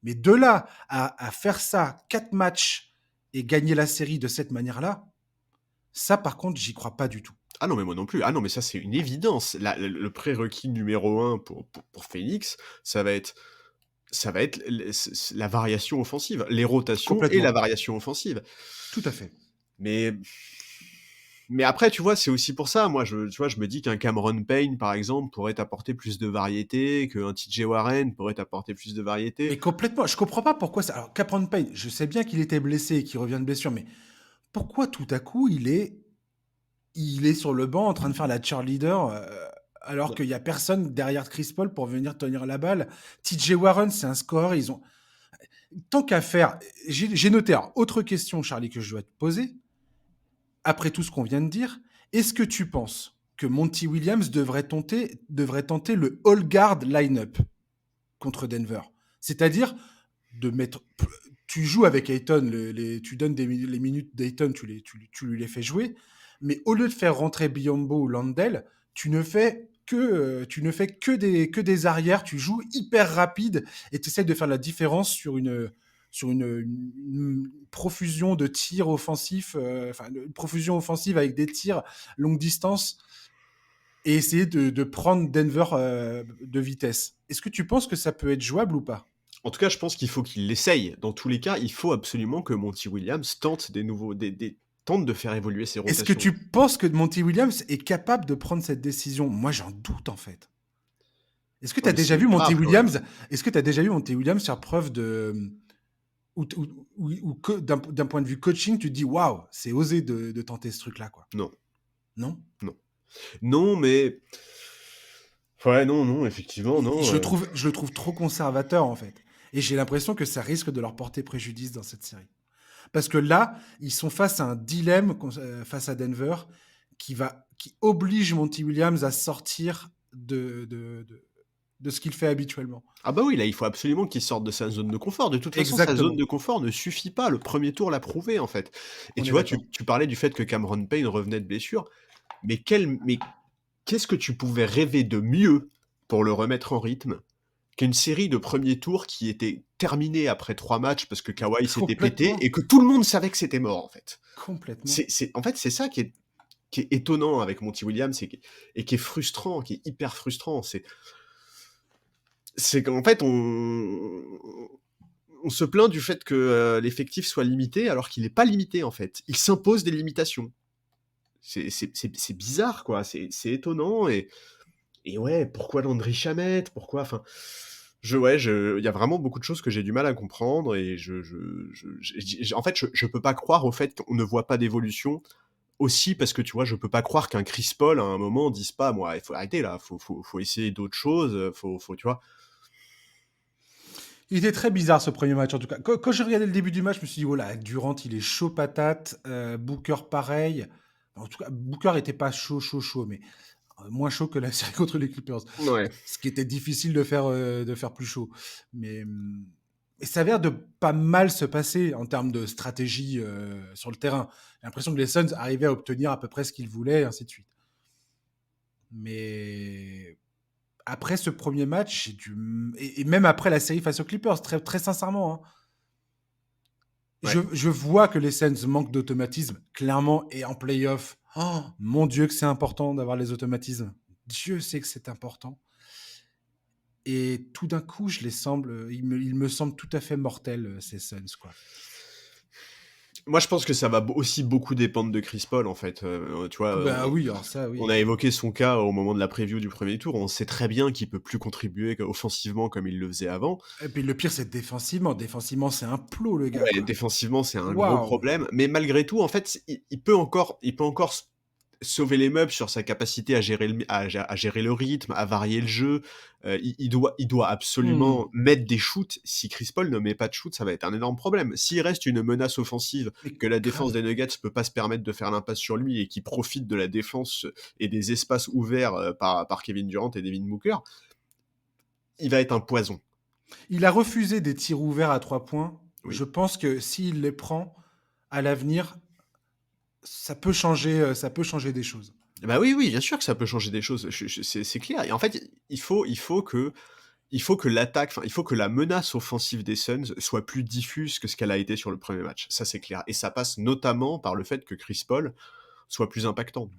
Mais de là à faire ça, 4 matchs et gagner la série de cette manière-là, ça, par contre, j'y crois pas du tout. Ah non, mais moi non plus. Ah non, mais ça, c'est une évidence. Le prérequis numéro un pour Phoenix, ça va être la variation offensive, les rotations et la Complètement. variation offensive. Tout à fait. Mais après, tu vois, c'est aussi pour ça, moi, tu vois, je me dis qu'un Cameron Payne, par exemple, pourrait t'apporter plus de variété, qu'un TJ Warren pourrait t'apporter plus de variété. Mais complètement. Je comprends pas pourquoi ça. Alors, Cameron Payne, je sais bien qu'il était blessé et qu'il revient de blessure, mais pourquoi tout à coup il est sur le banc en train de faire la cheerleader alors qu'il n'y a personne derrière Chris Paul pour venir tenir la balle. TJ Warren, c'est un score. Ils ont tant qu'à faire. J'ai noté. Alors, autre question, Charlie, que je dois te poser. Après tout ce qu'on vient de dire, est-ce que tu penses que Monty Williams devrait tenter le all guard line-up contre Denver? C'est-à-dire de mettre. Tu joues avec Ayton, tu donnes les minutes d'Ayton, tu lui les fais jouer, mais au lieu de faire rentrer Biombo ou Landell, tu ne fais que des arrières, tu joues hyper rapide et tu essaies de faire la différence sur une profusion de tirs offensifs, une profusion offensive avec des tirs longue distance et essayer de prendre Denver de vitesse. Est-ce que tu penses que ça peut être jouable ou pas? En tout cas, je pense qu'il faut qu'il l'essaye. Dans tous les cas, il faut absolument que Monty Williams tente tente de faire évoluer ses Est-ce que rotations. tu penses que Monty Williams est capable de prendre cette décision? Moi, j'en doute en fait. Est-ce que tu Non, as mais déjà c'est vu Monty grave quand même. Williams Est-ce que tu as déjà vu Monty Williams faire preuve de d'un point de vue coaching, tu te dis waouh, c'est osé de tenter ce truc-là, quoi. Non, Non. non. Non, mais... Ouais, non, non, effectivement, non. Je le trouve trop conservateur en fait, et j'ai l'impression que ça risque de leur porter préjudice dans cette série. Parce que là, ils sont face à un dilemme face à Denver qui oblige Monty Williams à sortir de ce qu'il fait habituellement. Ah bah oui, là, il faut absolument qu'il sorte de sa zone de confort. De toute façon, sa zone Exactement. de confort ne suffit pas. Le premier tour l'a prouvé, en fait. Et On tu est vois, d'accord. tu parlais du fait que Cameron Payne revenait de blessure. Mais qu'est-ce que tu pouvais rêver de mieux pour le remettre en rythme qu'une série de premier tour qui était terminée après 3 matchs parce que Kawhi s'était pété Complètement. et que tout le monde savait que c'était mort, en fait. Complètement. En fait, c'est ça qui est étonnant avec Monty Williams et qui est frustrant, qui est hyper frustrant. C'est qu'en fait, on se plaint du fait que l'effectif soit limité alors qu'il n'est pas limité, en fait. Il s'impose des limitations. C'est bizarre, quoi. C'est étonnant. Et ouais, pourquoi Landry Shamet? Pourquoi, enfin, il y a vraiment beaucoup de choses que j'ai du mal à comprendre et en fait, je peux pas croire au fait qu'on ne voit pas d'évolution aussi parce que tu vois, je peux pas croire qu'un Chris Paul à un moment dise pas, moi, il faut arrêter là, faut essayer d'autres choses, tu vois. Il était très bizarre ce premier match en tout cas. Quand j'ai regardé le début du match, je me suis dit, oh là, Durant, il est chaud patate. Booker, pareil. En tout cas, Booker était pas chaud, mais moins chaud que la série contre les Clippers. Ouais. Ce qui était difficile de faire plus chaud. Mais ça a l'air de pas mal se passer en termes de stratégie sur le terrain. J'ai l'impression que les Suns arrivaient à obtenir à peu près ce qu'ils voulaient, et ainsi de suite. Mais après ce premier match, et même après la série face aux Clippers, très, très sincèrement, hein, Ouais. je vois que les Suns manquent d'automatisme, clairement, et en playoff, Oh, mon Dieu, que c'est important d'avoir les automatismes. Dieu sait que c'est important. Et tout d'un coup, il me semble tout à fait mortel, ces Suns, quoi. Moi, je pense que ça va aussi beaucoup dépendre de Chris Paul, en fait. Tu Ah vois, bah oui, alors ça, on oui. a évoqué son cas au moment de la preview du premier tour. On sait très bien qu'il peut plus contribuer offensivement comme il le faisait avant. Et puis le pire, c'est défensivement. Défensivement, c'est un plot, le gars, Ouais, quoi. défensivement, c'est un gros Waouh! problème. Mais malgré tout, en fait, il peut encore sauver les meubles sur sa capacité à gérer à gérer le rythme, à varier le jeu. Il doit Hmm. absolument mettre des shoots. Si Chris Paul ne met pas de shoot, ça va être un énorme problème. S'il reste une menace offensive Mais que la défense grave. des Nuggets peut pas se permettre de faire l'impasse sur lui et qui profite de la défense et des espaces ouverts par Kevin Durant et Devin Booker, il va être un poison. Il a refusé des tirs ouverts à 3 points. Je Oui. pense que s'il les prend à l'avenir, ça peut changer des choses. Bah oui, oui, bien sûr que ça peut changer des choses. C'est clair. Et en fait, il faut que l'attaque, enfin, il faut que la menace offensive des Suns soit plus diffuse que ce qu'elle a été sur le premier match. Ça, c'est clair. Et ça passe notamment par le fait que Chris Paul soit plus impactant.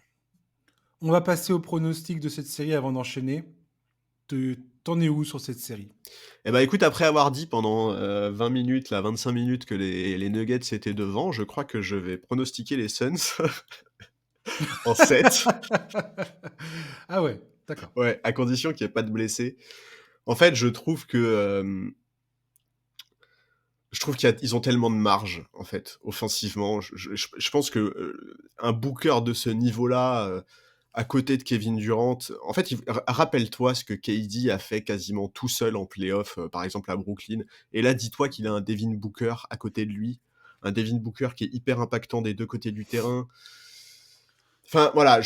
On va passer au pronostic de cette série avant d'enchaîner. T'en es où sur cette série? Eh ben, écoute, après avoir dit pendant 20 minutes, là, 25 minutes que les Nuggets étaient devant, je crois que je vais pronostiquer les Suns en 7. Ah ouais, d'accord. Ouais, à condition qu'il n'y ait pas de blessés. En fait, je trouve qu'ils ont tellement de marge, en fait, offensivement. Je pense que un Booker de ce niveau-là, à côté de Kevin Durant, en fait, rappelle-toi ce que KD a fait quasiment tout seul en playoff, par exemple à Brooklyn. Et là, dis-toi qu'il a un Devin Booker à côté de lui, un Devin Booker qui est hyper impactant des deux côtés du terrain. Enfin, voilà,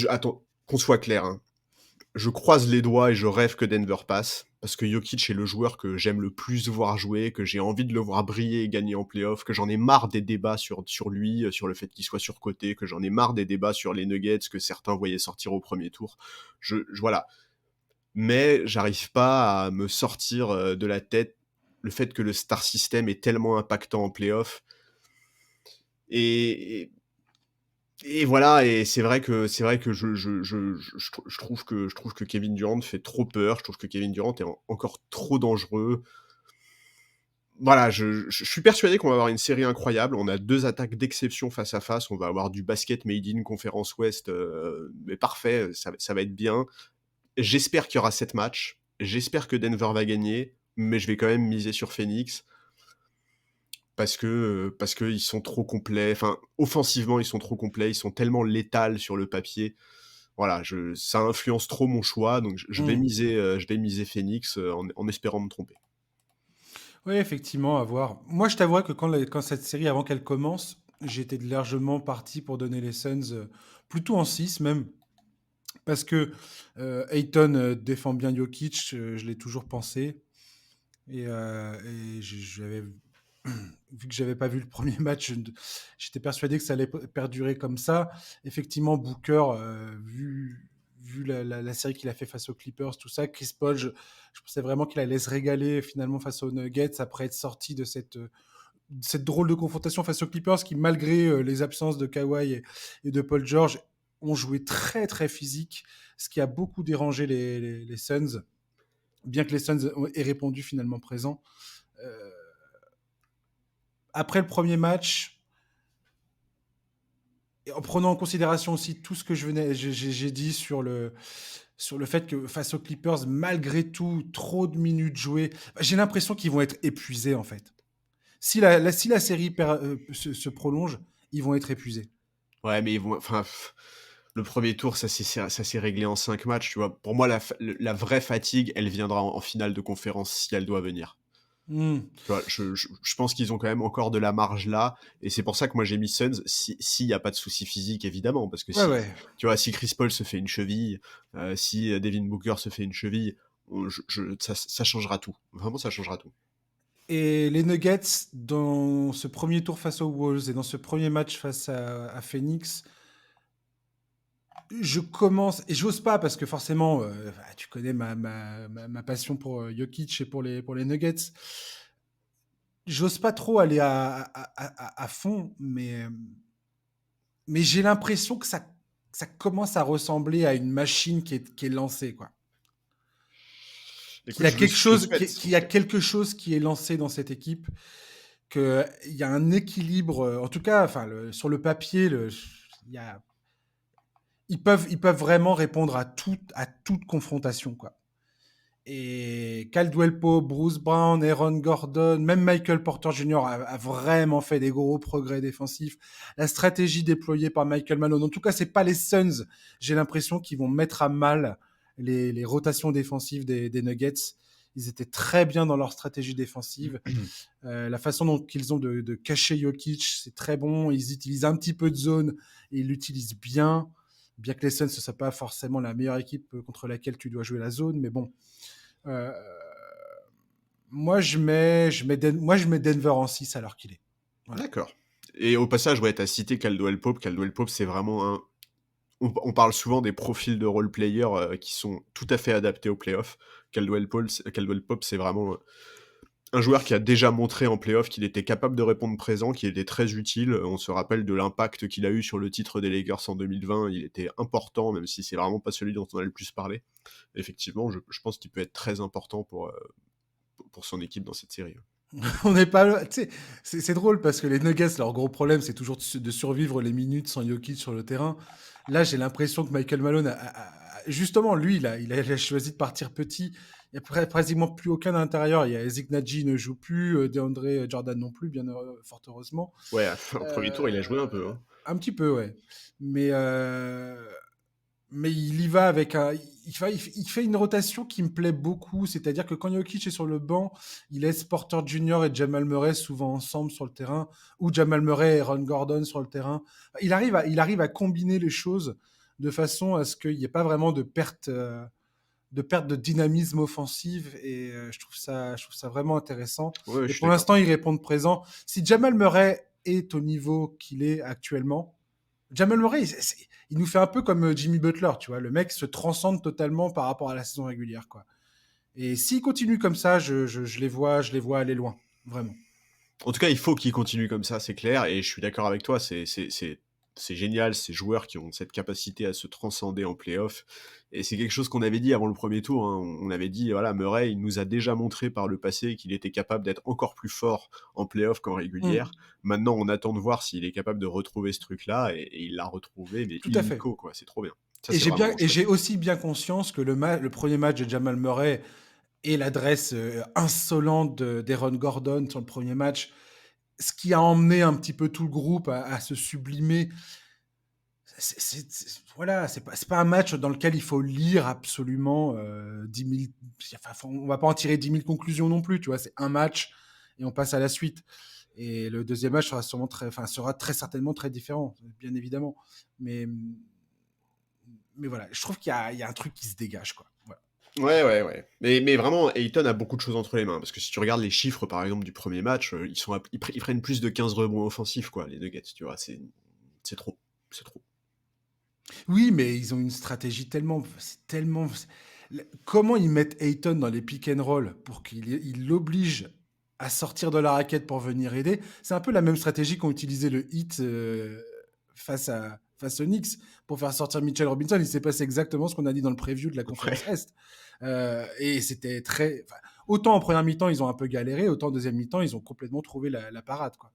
attends, qu'on soit clair, hein. Je croise les doigts et je rêve que Denver passe, parce que Jokic est le joueur que j'aime le plus voir jouer, que j'ai envie de le voir briller et gagner en playoff, que j'en ai marre des débats sur lui, sur le fait qu'il soit surcoté, que j'en ai marre des débats sur les Nuggets que certains voyaient sortir au premier tour. Voilà. Mais j'arrive pas à me sortir de la tête le fait que le star system est tellement impactant en playoff. Et, et voilà, et c'est vrai que je trouve que Kevin Durant fait trop peur. Je trouve que Kevin Durant est encore trop dangereux. Voilà, je suis persuadé qu'on va avoir une série incroyable. On a deux attaques d'exception face à face. On va avoir du basket made in Conférence Ouest, mais parfait. Ça va être bien. J'espère qu'il y aura 7 matchs. J'espère que Denver va gagner, mais je vais quand même miser sur Phoenix parce que ils sont trop complets. Enfin, offensivement, ils sont trop complets. Ils sont tellement létals sur le papier. Voilà, ça influence trop mon choix, donc Hmm. je vais miser Phoenix en espérant me tromper. Oui, effectivement, à voir. Moi, je t'avoue que quand cette série, avant qu'elle commence, j'étais largement parti pour donner les Suns plutôt en 6 même. Parce que Ayton défend bien Jokic, je l'ai toujours pensé. Et j'avais vu que j'avais pas vu le premier match, j'étais persuadé que ça allait perdurer comme ça. Effectivement, Booker, vu la série qu'il a fait face aux Clippers, tout ça, Chris Paul, je pensais vraiment qu'il allait se régaler finalement face aux Nuggets après être sorti de cette drôle de confrontation face aux Clippers qui, malgré les absences de Kawhi et de Paul George, ont joué très très physique, ce qui a beaucoup dérangé les Suns, bien que les Suns aient répondu finalement présent. Euh, Après le premier match, et en prenant en considération aussi tout ce que j'ai dit sur le fait que face aux Clippers, malgré tout, trop de minutes jouées, j'ai l'impression qu'ils vont être épuisés en fait. Si la série se prolonge, ils vont être épuisés. Ouais, mais enfin, le premier tour, ça s'est réglé en 5 matchs, tu vois. Pour moi, la vraie fatigue, elle viendra en finale de conférence si elle doit venir. Hmm. Tu vois, je pense qu'ils ont quand même encore de la marge là, et c'est pour ça que moi j'ai mis Suns, s'il n'y a pas de souci physique, évidemment, parce que Ouais, si, ouais. tu vois, si Chris Paul se fait une cheville, si Devin Booker se fait une cheville, ça changera tout. Vraiment, ça changera tout. Et les Nuggets, dans ce premier tour face aux Wolves et dans ce premier match face à Phoenix, je commence, et j'ose pas parce que forcément, tu connais ma passion pour Jokic et pour les Nuggets. J'ose pas trop aller à fond, mais mais j'ai l'impression que ça commence à ressembler à une machine qui est lancée, quoi. Écoute, je le souhaite, en Qu'il y tout a cas. quelque chose qui est lancé dans cette équipe, qu'il y a un équilibre, en tout cas, enfin, sur le papier, il y a, ils peuvent vraiment répondre à toute confrontation, quoi. Et Caldwell Pope, Bruce Brown, Aaron Gordon, même Michael Porter Jr. A vraiment fait des gros progrès défensifs. La stratégie déployée par Michael Malone, en tout cas, c'est pas les Suns, j'ai l'impression, qu'ils vont mettre à mal les rotations défensives des Nuggets. Ils étaient très bien dans leur stratégie défensive. La façon dont ils ont de cacher Jokic, c'est très bon. Ils utilisent un petit peu de zone et ils l'utilisent bien. Bien que les Suns, ce soit pas forcément la meilleure équipe contre laquelle tu dois jouer la zone, mais bon. Euh, moi, je mets Denver en 6 alors qu'il est. Voilà. D'accord. Et au passage, ouais, tu as cité Caldwell Pope. Caldwell Pope, c'est vraiment un on parle souvent des profils de role player, qui sont tout à fait adaptés aux playoffs. Caldwell Pope, c'est vraiment, un joueur qui a déjà montré en playoff qu'il était capable de répondre présent, qu'il était très utile. On se rappelle de l'impact qu'il a eu sur le titre des Lakers en 2020. Il était important, même si c'est vraiment pas celui dont on a le plus parlé. Effectivement, je pense qu'il peut être très important pour son équipe dans cette série. On n'est pas. Tu sais, c'est drôle parce que les Nuggets, leur gros problème, c'est toujours de survivre les minutes sans Jokic sur le terrain. Là, j'ai l'impression que Michael Malone, justement, lui, il a choisi de partir petit. Il n'y a pratiquement plus aucun à l'intérieur. Il y a Ezek Nadji ne joue plus, DeAndre Jordan non plus, fort heureusement. Ouais, au premier tour, il a joué un peu, Euh, hein. un petit peu, ouais. Mais, euh, mais il y va avec un. Il fait une rotation qui me plaît beaucoup. C'est-à-dire que quand Jokic est sur le banc, il laisse Porter Jr. et Jamal Murray souvent ensemble sur le terrain, ou Jamal Murray et Aaron Gordon sur le terrain. Il arrive à combiner les choses de façon à ce qu'il n'y ait pas vraiment de perte de dynamisme offensive. Et je trouve ça vraiment intéressant. Ouais, ouais, Et je suis pour d'accord. l'instant, ils répondent présent. Si Jamal Murray est au niveau qu'il est actuellement, Jamal Murray, il nous fait un peu comme Jimmy Butler, tu vois. Le mec se transcende totalement par rapport à la saison régulière, quoi. Et s'il continue comme ça, je les vois aller loin, vraiment. En tout cas, il faut qu'il continue comme ça, c'est clair, et je suis d'accord avec toi, c'est génial, ces joueurs qui ont cette capacité à se transcender en playoff, et c'est quelque chose qu'on avait dit avant le premier tour, hein. On avait dit, voilà, Murray, il nous a déjà montré par le passé qu'il était capable d'être encore plus fort en playoff qu'en régulière. Mm, Maintenant, on attend de voir s'il est capable de retrouver ce truc-là, et il l'a retrouvé, mais tout à fait. illico, quoi, c'est trop bien. Ça, c'est vraiment Et chouette. j'ai aussi bien conscience que le premier match de Jamal Murray et l'adresse insolente d'Aaron Gordon sur le premier match, ce qui a emmené un petit peu tout le groupe à se sublimer. Voilà, c'est pas un match dans lequel il faut lire absolument 10 000. Enfin, on va pas en tirer 10 000 conclusions non plus, tu vois. C'est un match et on passe à la suite. Et le deuxième match sera très certainement très différent, bien évidemment. Mais, mais voilà, je trouve il y a un truc qui se dégage, quoi. Voilà. Ouais, ouais, ouais. Mais vraiment, Ayton a beaucoup de choses entre les mains. Parce que si tu regardes les chiffres, par exemple, du premier match, ils prennent plus de 15 rebonds offensifs, quoi, les Nuggets, tu vois. C'est trop. C'est trop. Oui, mais ils ont une stratégie tellement. Comment ils mettent Ayton dans les pick and roll pour qu'il l'oblige à sortir de la raquette pour venir aider? C'est un peu la même stratégie qu'ont utilisé le Heat face aux Knicks pour faire sortir Mitchell Robinson. Il s'est passé exactement ce qu'on a dit dans le preview de la conférence Ouais. Est. Et c'était très. Enfin, autant en première mi-temps, ils ont un peu galéré, autant en deuxième mi-temps, ils ont complètement trouvé la parade, quoi.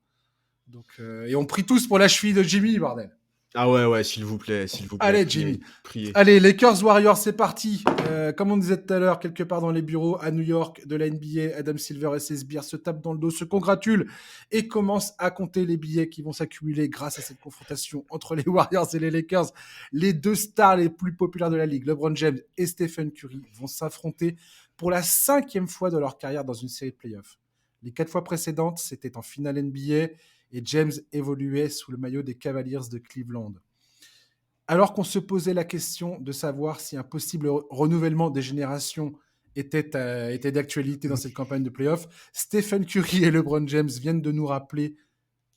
Donc, et on prie tous pour la cheville de Jimmy, bordel. Ah ouais, ouais, s'il vous plaît, Allez, Jimmy. priez, priez. Allez, Lakers Warriors, c'est parti. Comme on disait tout à l'heure, quelque part dans les bureaux à New York de la NBA, Adam Silver et ses sbires se tapent dans le dos, se congratulent et commencent à compter les billets qui vont s'accumuler grâce à cette confrontation entre les Warriors et les Lakers. Les deux stars les plus populaires de la ligue, LeBron James et Stephen Curry, vont s'affronter pour la 5e fois de leur carrière dans une série de playoffs. Les 4 fois précédentes, c'était en finale NBA et James évoluait sous le maillot des Cavaliers de Cleveland. Alors qu'on se posait la question de savoir si un possible renouvellement des générations était d'actualité dans cette campagne de playoff, Stephen Curry et LeBron James viennent de nous rappeler,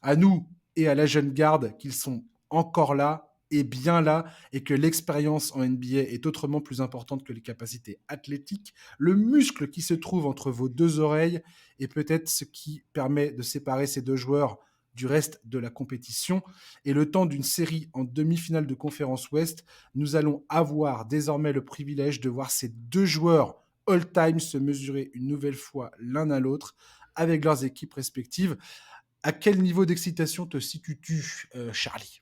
à nous et à la jeune garde, qu'ils sont encore là et bien là, et que l'expérience en NBA est autrement plus importante que les capacités athlétiques. Le muscle qui se trouve entre vos deux oreilles est peut-être ce qui permet de séparer ces deux joueurs du reste de la compétition. Et le temps d'une série en demi-finale de conférence Ouest, nous allons avoir désormais le privilège de voir ces deux joueurs all-time se mesurer une nouvelle fois l'un à l'autre avec leurs équipes respectives. À quel niveau d'excitation te situes-tu, Charlie?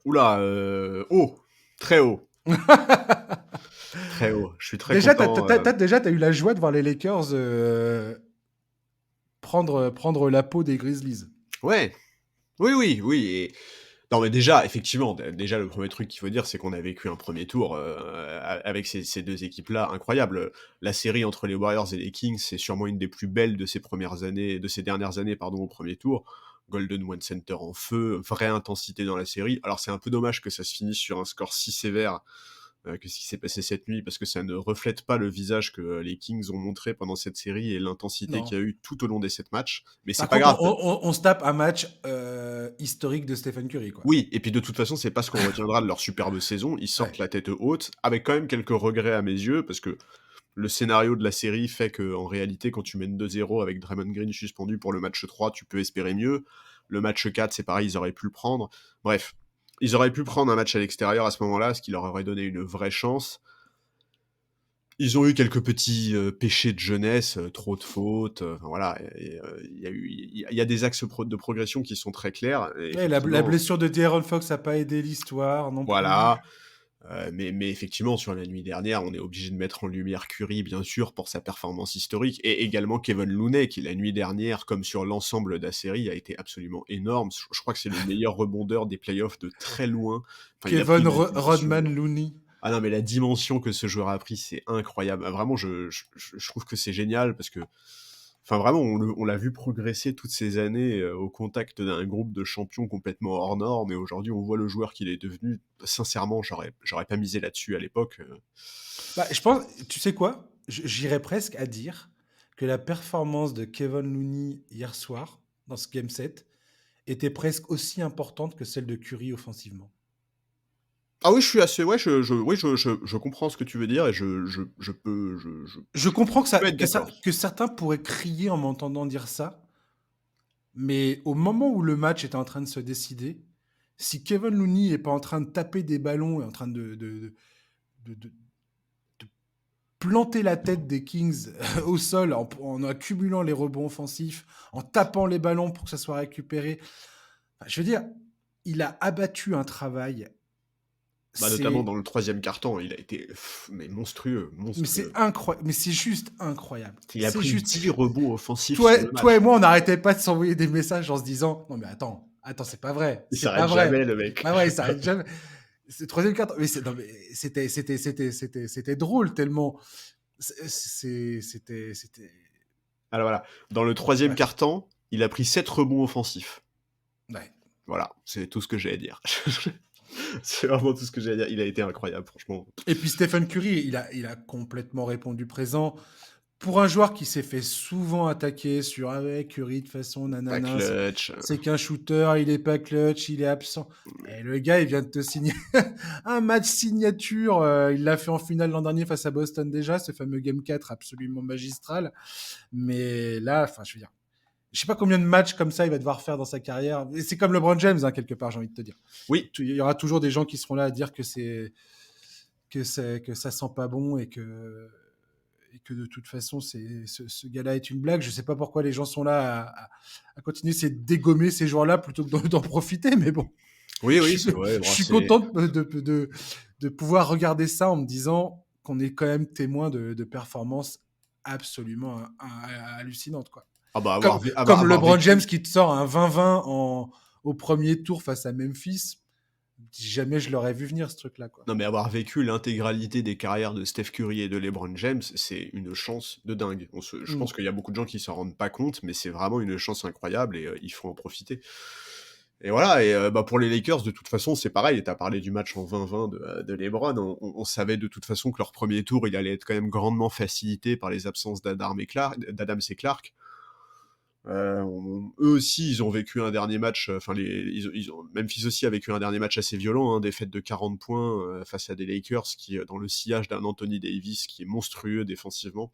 Oula, haut, très haut, très haut. Je suis très Déjà, content. t'as eu la joie de voir les Lakers prendre la peau des Grizzlies. Ouais, oui, oui, oui. Et non, mais déjà, effectivement, déjà le premier truc qu'il faut dire, c'est qu'on a vécu un premier tour avec ces deux équipes-là incroyable. La série entre les Warriors et les Kings, c'est sûrement une des plus belles de ces premières années, de ces dernières années, pardon, au premier tour. Golden One Center en feu, vraie intensité dans la série. Alors c'est un peu dommage que ça se finisse sur un score si sévère que ce qui s'est passé cette nuit, parce que ça ne reflète pas le visage que les Kings ont montré pendant cette série et l'intensité qu'il Non. y a eu tout au long des 7 matchs. Mais c'est Par pas contre, grave. on se tape un match historique de Stephen Curry, quoi. Oui, et puis de toute façon, c'est pas ce qu'on retiendra de leur superbe saison. Ils sortent Ouais. la tête haute, avec quand même quelques regrets à mes yeux, parce que le scénario de la série fait que, en réalité, quand tu mènes 2-0 avec Draymond Green suspendu pour le match 3, tu peux espérer mieux. Le match 4, c'est pareil, ils auraient pu le prendre. Bref, ils auraient pu prendre un match à l'extérieur à ce moment-là, ce qui leur aurait donné une vraie chance. Ils ont eu quelques petits péchés de jeunesse, trop de fautes, enfin voilà, il y a des axes de progression qui sont très clairs. Et Ouais, la effectivement, blessure de De'Aaron Fox n'a pas aidé l'histoire non plus. voilà. Mais effectivement, sur la nuit dernière, on est obligé de mettre en lumière Curry, bien sûr, pour sa performance historique, et également Kevin Looney, qui la nuit dernière, comme sur l'ensemble de la série, a été absolument énorme. Je crois que c'est le meilleur rebondeur des playoffs de très loin. Enfin, il a pris Kevin une dimension. Rodman Looney. Ah non, mais la dimension que ce joueur a pris, c'est incroyable. Ah, vraiment, je trouve que c'est génial parce que, enfin, vraiment, on l'a vu progresser toutes ces années au contact d'un groupe de champions complètement hors norme. Et aujourd'hui, on voit le joueur qu'il est devenu. Sincèrement, j'aurais pas misé là-dessus à l'époque. Bah, je pense, tu sais quoi? J'irais presque à dire que la performance de Kevin Looney hier soir, dans ce game set, était presque aussi importante que celle de Curry offensivement. Ah oui, je suis assez. Ouais, oui, je comprends ce que tu veux dire et je peux, Je comprends je peux être d'accord. que certains pourraient crier en m'entendant dire ça, mais au moment où le match était en train de se décider, si Kevin Looney n'est pas en train de taper des ballons et en train de planter la tête des Kings au sol en accumulant les rebonds offensifs, en tapant les ballons pour que ça soit récupéré, enfin, je veux dire, il a abattu un travail. Bah, notamment C'est dans le troisième quart-temps, il a été mais monstrueux, Mais c'est monstrueux. incroyable, mais c'est juste incroyable. Il a C'est pris juste 10 rebonds offensifs toi, sur le toi match. et moi, on n'arrêtait pas de s'envoyer des messages en se disant non mais attends, c'est pas vrai, Il c'est pas s'arrête vrai, jamais, le c'est mec. pas vrai, il s'arrête jamais. C'est troisième quart, mais non mais c'était drôle tellement c'était Alors voilà, dans le troisième bref, quart-temps, il a pris 7 rebonds offensifs. ouais. Voilà, c'est tout ce que j'ai à dire. C'est vraiment tout ce que j'ai à dire. Il a été incroyable, franchement. Et puis Stephen Curry, il a complètement répondu présent. Pour un joueur qui s'est fait souvent attaquer sur ah ouais, Curry de façon Pas nanana, clutch. c'est qu'un shooter, il est pas clutch, il est absent. Et le gars, il vient de te signer un match signature. Il l'a fait en finale l'an dernier face à Boston déjà, ce fameux Game 4 absolument magistral. Mais là, enfin, je veux dire, je sais pas combien de matchs comme ça il va devoir faire dans sa carrière. Et c'est comme LeBron James, hein, quelque part, j'ai envie de te dire. Oui, Il y aura toujours des gens qui seront là à dire que ça sent pas bon et que de toute façon, ce gars-là est une blague. Je sais pas pourquoi les gens sont là à continuer de dégommer ces joueurs-là plutôt que d'en profiter, mais bon, oui, je oui, suis, c'est vrai. je Bon, suis content de pouvoir regarder ça en me disant qu'on est quand même témoin de performances absolument hallucinantes, quoi. Ah bah Comme, comme avoir LeBron James vécu. qui te sort un 20-20 au premier tour face à Memphis, jamais je l'aurais vu venir ce truc-là, quoi. Non, mais avoir vécu l'intégralité des carrières de Steph Curry et de LeBron James, c'est une chance de dingue. Je Mm. pense qu'il y a beaucoup de gens qui s'en rendent pas compte, mais c'est vraiment une chance incroyable et il faut en profiter. Et voilà, et bah pour les Lakers, de toute façon, c'est pareil. Tu as parlé du match en 20-20 de LeBron. On savait de toute façon que leur premier tour, il allait être quand même grandement facilité par les absences d'Adams et Clark. Eux aussi, ils ont vécu un dernier match. Enfin, Memphis aussi a vécu un dernier match assez violent, hein, défaite de 40 points face à des Lakers qui, dans le sillage d'un Anthony Davis qui est monstrueux défensivement,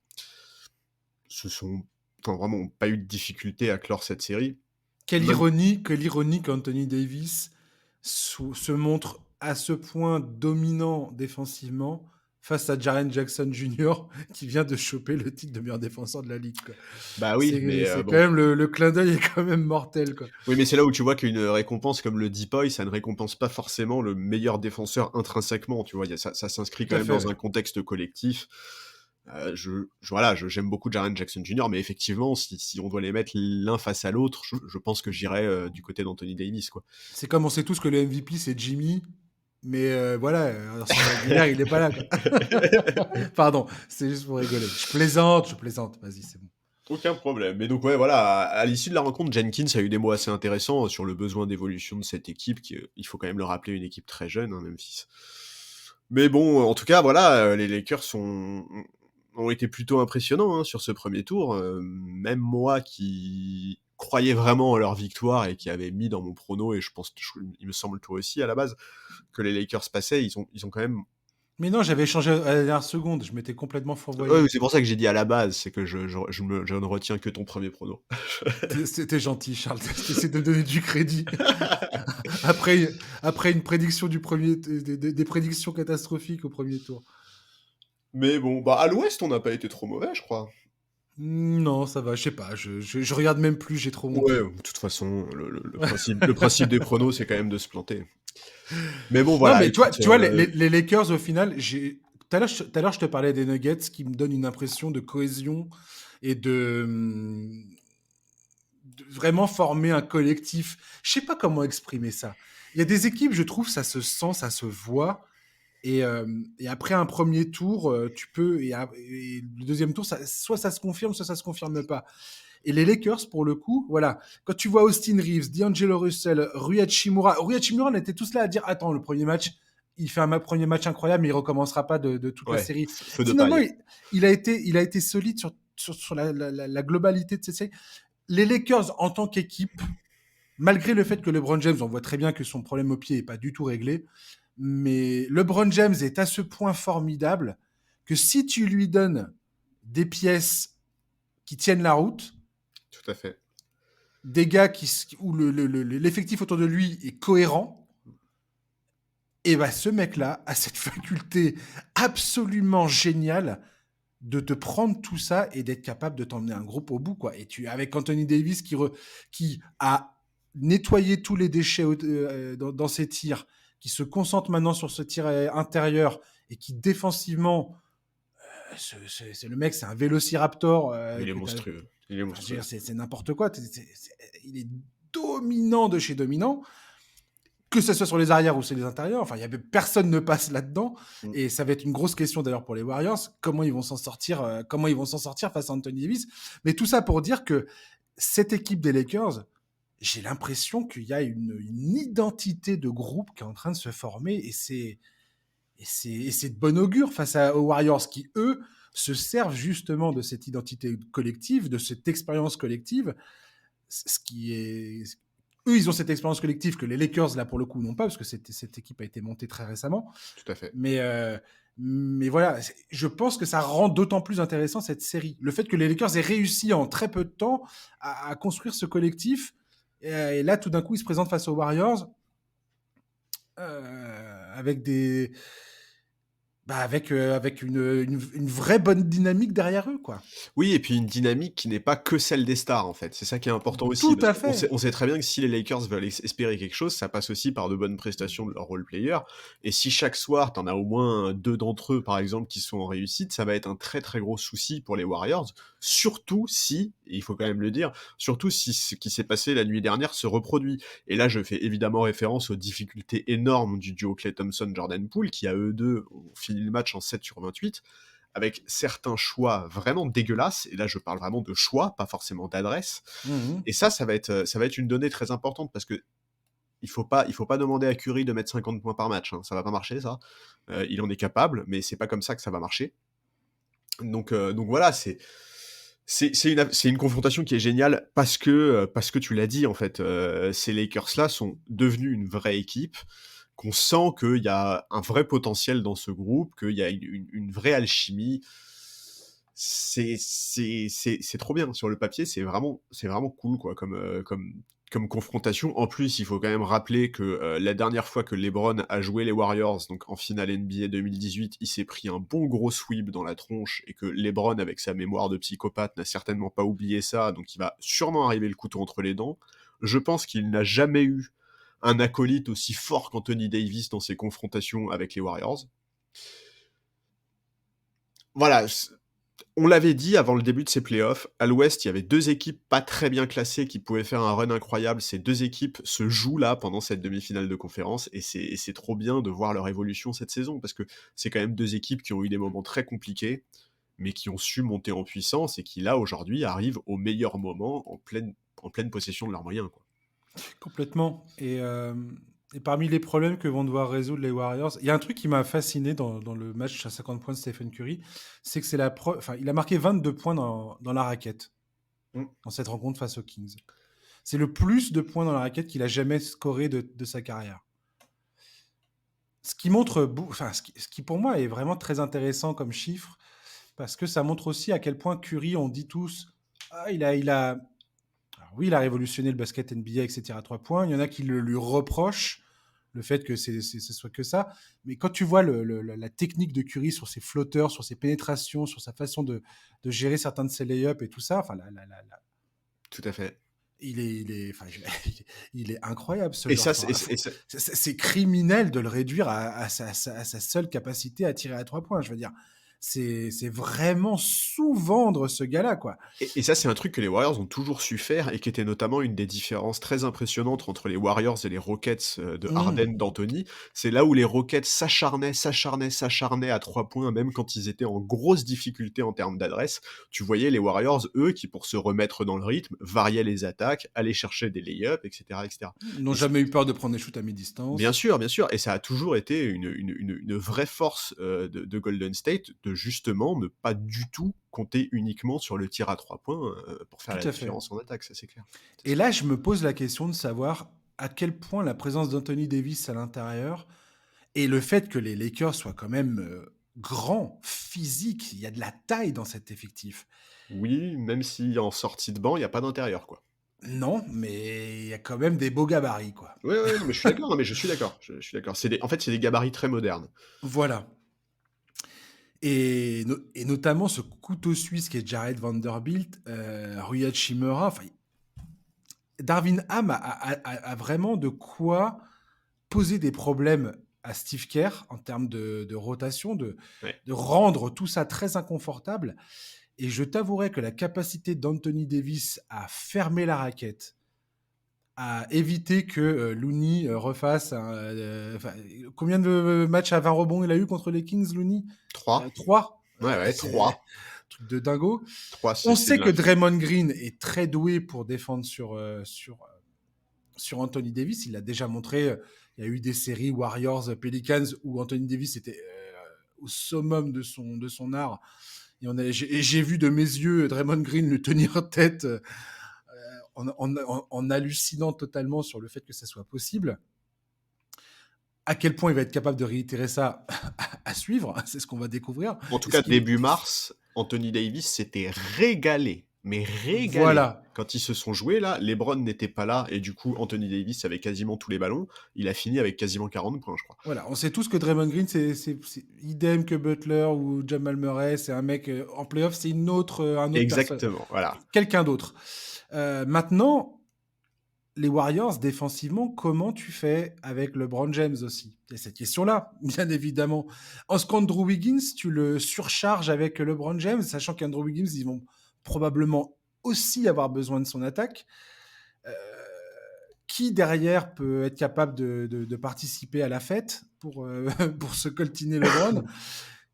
se sont, enfin, vraiment, ont pas eu de difficulté à clore cette série. Même quelle ironie qu'Anthony Davis se montre à ce point dominant défensivement face à Jaren Jackson Jr. qui vient de choper le titre de meilleur défenseur de la ligue, quoi. bah oui, mais C'est quand bon. même le clin d'œil est quand même mortel, quoi. Oui, mais c'est là où tu vois qu'une récompense comme le DPOY, ça ne récompense pas forcément le meilleur défenseur intrinsèquement, tu vois? Ça s'inscrit Tout quand à même fait, dans ouais. un contexte collectif. Voilà, j'aime beaucoup Jaren Jackson Jr., mais effectivement, si on doit les mettre l'un face à l'autre, je pense que j'irais, du côté d'Anthony Davis, quoi. C'est comme on sait tous que le MVP c'est Jimmy, mais voilà, en saison régulière il est pas là, quoi. Pardon, c'est juste pour rigoler. Je plaisante. Vas-y, c'est bon. Aucun problème. Mais donc ouais, voilà, à l'issue de la rencontre, Jenkins a eu des mots assez intéressants sur le besoin d'évolution de cette équipe, qui, il faut quand même le rappeler, une équipe très jeune, hein, Memphis. Mais bon, en tout cas, voilà, les Lakers ont été plutôt impressionnants, hein, sur ce premier tour. Même moi qui croyais vraiment en leur victoire et qui avait mis dans mon prono, et je pense, il me semble toi aussi à la base, que les Lakers passaient, ils ont quand même. Mais non, j'avais changé à la dernière seconde, je m'étais complètement Ouais, fourvoyé. c'est pour ça que j'ai dit à la base, c'est que je ne retiens que ton premier prono. C'était gentil, Charles. T'essaies de me donner du crédit. Après, après une prédiction du premier, des prédictions catastrophiques au premier tour. Mais bon, bah à l'ouest, on n'a pas été trop mauvais, je crois. Non, ça va, je sais pas. Je regarde même plus, j'ai trop honte. Ouais, de toute façon, le principe des pronos, c'est quand même de se planter. Mais bon, Non, voilà, mais écoute, tu vois les Lakers, au final, tout à l'heure, je te parlais des Nuggets qui me donnent une impression de cohésion et de vraiment former un collectif. Je sais pas comment exprimer ça. Il y a des équipes, je trouve, ça se sent, ça se voit. Et après un premier tour, tu peux. Et le deuxième tour, soit ça se confirme, soit ça se confirme pas. Et les Lakers, pour le coup, voilà. Quand tu vois Austin Reeves, D'Angelo Russell, Rui Hachimura, on était tous là à dire attends, le premier match, il fait un premier match incroyable, mais il recommencera pas de toute la ouais, série. feu de Finalement, paille. il a été solide sur la globalité de cette série. Les Lakers, en tant qu'équipe, malgré le fait que LeBron James, on voit très bien que son problème au pied n'est pas du tout réglé, mais LeBron James est à ce point formidable que si tu lui donnes des pièces qui tiennent la route, Tout à fait. des gars où l'effectif autour de lui est cohérent, et bah ce mec-là a cette faculté absolument géniale de te prendre tout ça et d'être capable de t'emmener un groupe au bout, quoi. Et avec Anthony Davis qui a nettoyé tous les déchets dans ses tirs, qui se concentre maintenant sur ce tir intérieur et qui défensivement, c'est le mec, c'est un vélociraptor Il est que t'as. monstrueux. Il est Enfin, je veux dire, monstrueux. c'est n'importe quoi. Il est dominant de chez dominant, que ce soit sur les arrières ou sur les intérieurs. Enfin, personne ne passe là-dedans. Mm. Et ça va être une grosse question d'ailleurs pour les Warriors. Comment ils vont s'en sortir, face à Anthony Davis. Mais tout ça pour dire que cette équipe des Lakers, j'ai l'impression qu'il y a une identité de groupe qui est en train de se former. Et c'est de bon augure aux Warriors qui, eux, se servent justement de cette identité collective, de cette expérience collective, ce qui est. Eux, ils ont cette expérience collective que les Lakers, là, pour le coup, n'ont pas, parce que cette équipe a été montée très récemment. Tout à fait. Mais voilà, je pense que ça rend d'autant plus intéressant cette série. Le fait que les Lakers aient réussi en très peu de temps à construire ce collectif, et là, tout d'un coup, ils se présentent face aux Warriors avec avec une vraie bonne dynamique derrière eux, quoi. Oui, et puis une dynamique qui n'est pas que celle des stars, en fait. C'est ça qui est important aussi, Tout parce à qu'on sait, fait. on sait très bien que si les Lakers veulent espérer quelque chose, ça passe aussi par de bonnes prestations de leurs role-players. Et si chaque soir, t'en as au moins deux d'entre eux, par exemple, qui sont en réussite, ça va être un très très gros souci pour les Warriors. Surtout si, et il faut quand même le dire, surtout si ce qui s'est passé la nuit dernière se reproduit. Et là, je fais évidemment référence aux difficultés énormes du duo Klay Thompson-Jordan Poole, qui à eux deux ont fini le match en 7/28, avec certains choix vraiment dégueulasses, et là je parle vraiment de choix, pas forcément d'adresse, Mhm. et ça va être une donnée très importante, parce que il faut pas demander à Curry de mettre 50 points par match, hein. Ça va pas marcher, ça. Il en est capable, mais c'est pas comme ça que ça va marcher. Donc voilà, c'est une confrontation qui est géniale, parce que tu l'as dit, en fait, ces Lakers-là sont devenus une vraie équipe, qu'on sent qu'il y a un vrai potentiel dans ce groupe, qu'il y a une vraie alchimie. C'est trop bien sur le papier, c'est vraiment cool, quoi, comme comme confrontation. En plus, il faut quand même rappeler que la dernière fois que LeBron a joué les Warriors, donc en finale NBA 2018, il s'est pris un bon gros sweep dans la tronche et que LeBron, avec sa mémoire de psychopathe, n'a certainement pas oublié ça, donc il va sûrement arriver le couteau entre les dents. Je pense qu'il n'a jamais eu un acolyte aussi fort qu'Anthony Davis dans ses confrontations avec les Warriors. Voilà, on l'avait dit avant le début de ces playoffs, à l'Ouest, il y avait 2 équipes pas très bien classées qui pouvaient faire un run incroyable. Ces 2 équipes se jouent là pendant cette demi-finale de conférence et c'est trop bien de voir leur évolution cette saison parce que c'est quand même 2 équipes qui ont eu des moments très compliqués, mais qui ont su monter en puissance et qui là aujourd'hui arrivent au meilleur moment en pleine possession de leurs moyens, quoi. Complètement. Et parmi les problèmes que vont devoir résoudre les Warriors, il y a un truc qui m'a fasciné dans le match à 50 points de Stephen Curry, c'est que enfin, il a marqué 22 points dans la raquette, Mm. dans cette rencontre face aux Kings. C'est le plus de points dans la raquette qu'il a jamais scoré de sa carrière. Ce qui montre, enfin, ce qui pour moi est vraiment très intéressant comme chiffre, parce que ça montre aussi à quel point Curry, on dit tous, ah, alors oui, il a révolutionné le basket NBA, etc. à 3 points. Il y en a qui lui reprochent le fait que ce soit que ça. Mais quand tu vois la technique de Curry sur ses flotteurs, sur ses pénétrations, sur sa façon de gérer certains de ses lay-ups et tout ça, enfin, Tout à fait. enfin, il est incroyable ce Et joueur. ça, Enfin, c'est criminel de le réduire à sa seule capacité à tirer à 3 points. Je veux dire, c'est vraiment sous-vendre ce gars-là, quoi. et ça, c'est un truc que les Warriors ont toujours su faire et qui était notamment une des différences très impressionnantes entre les Warriors et les Rockets de Harden, Mmh. d'Anthony. C'est là où les Rockets s'acharnaient à 3 points, même quand ils étaient en grosse difficulté en termes d'adresse. Tu voyais les Warriors, eux, qui pour se remettre dans le rythme, variaient les attaques, allaient chercher des lay-ups, etc. etc. Ils n'ont Et jamais eu peur de prendre des shoots à mi-distance. bien sûr, et ça a toujours été une vraie force de Golden State de justement ne pas du tout compter uniquement sur le tir à 3 points pour faire Tout la à fait. différence en attaque, ça c'est clair. Ça, Et c'est là, clair. je me pose la question de savoir à quel point la présence d'Anthony Davis à l'intérieur et le fait que les Lakers soient quand même grands, physiques, il y a de la taille dans cet effectif. Oui, même si en sortie de banc, il n'y a pas d'intérieur, quoi. Non, mais il y a quand même des beaux gabarits, quoi. Ouais, ouais, non, mais je suis d'accord, non, mais je suis d'accord, je suis d'accord. En fait, c'est des gabarits très modernes. Voilà. Et notamment ce couteau suisse qui est Jared Vanderbilt, Rui Hachimura, enfin, Darvin Ham a vraiment de quoi poser des problèmes à Steve Kerr en termes de rotation, Ouais. de rendre tout ça très inconfortable. Et je t'avouerai que la capacité d'Anthony Davis à fermer la raquette, à éviter que Looney refasse combien de matchs à 20 rebonds il a eu contre les Kings, Looney 3. 3. Ouais, ouais, C'est un 3. truc de dingo. 3, On c'est sait de que l'infini. Draymond Green est très doué pour défendre sur Anthony Davis. Il l'a déjà montré. Il y a eu des séries Warriors, Pelicans où Anthony Davis était au summum de son art. Et j'ai vu de mes yeux Draymond Green lui tenir tête en hallucinant totalement sur le fait que ça soit possible. À quel point il va être capable de réitérer ça à suivre, c'est ce qu'on va découvrir. En tout Est-ce cas, qu'il est... début mars, Anthony Davis s'était régalé, mais régalé. Voilà. Quand ils se sont joués, là, LeBron n'était pas là, et du coup, Anthony Davis avait quasiment tous les ballons. Il a fini avec quasiment 40 points, je crois. Voilà, on sait tous que Draymond Green, c'est idem que Butler ou Jamal Murray. C'est un mec en playoff, c'est un autre personne, Exactement, voilà. quelqu'un d'autre. Maintenant, les Warriors, défensivement, comment tu fais avec LeBron James aussi? Il y a cette question-là, bien évidemment. En ce qu'Andrew Wiggins, tu le surcharges avec LeBron James, sachant qu'Andrew Wiggins, ils vont probablement aussi avoir besoin de son attaque. Euh, qui derrière peut être capable de participer à la fête pour se coltiner LeBron?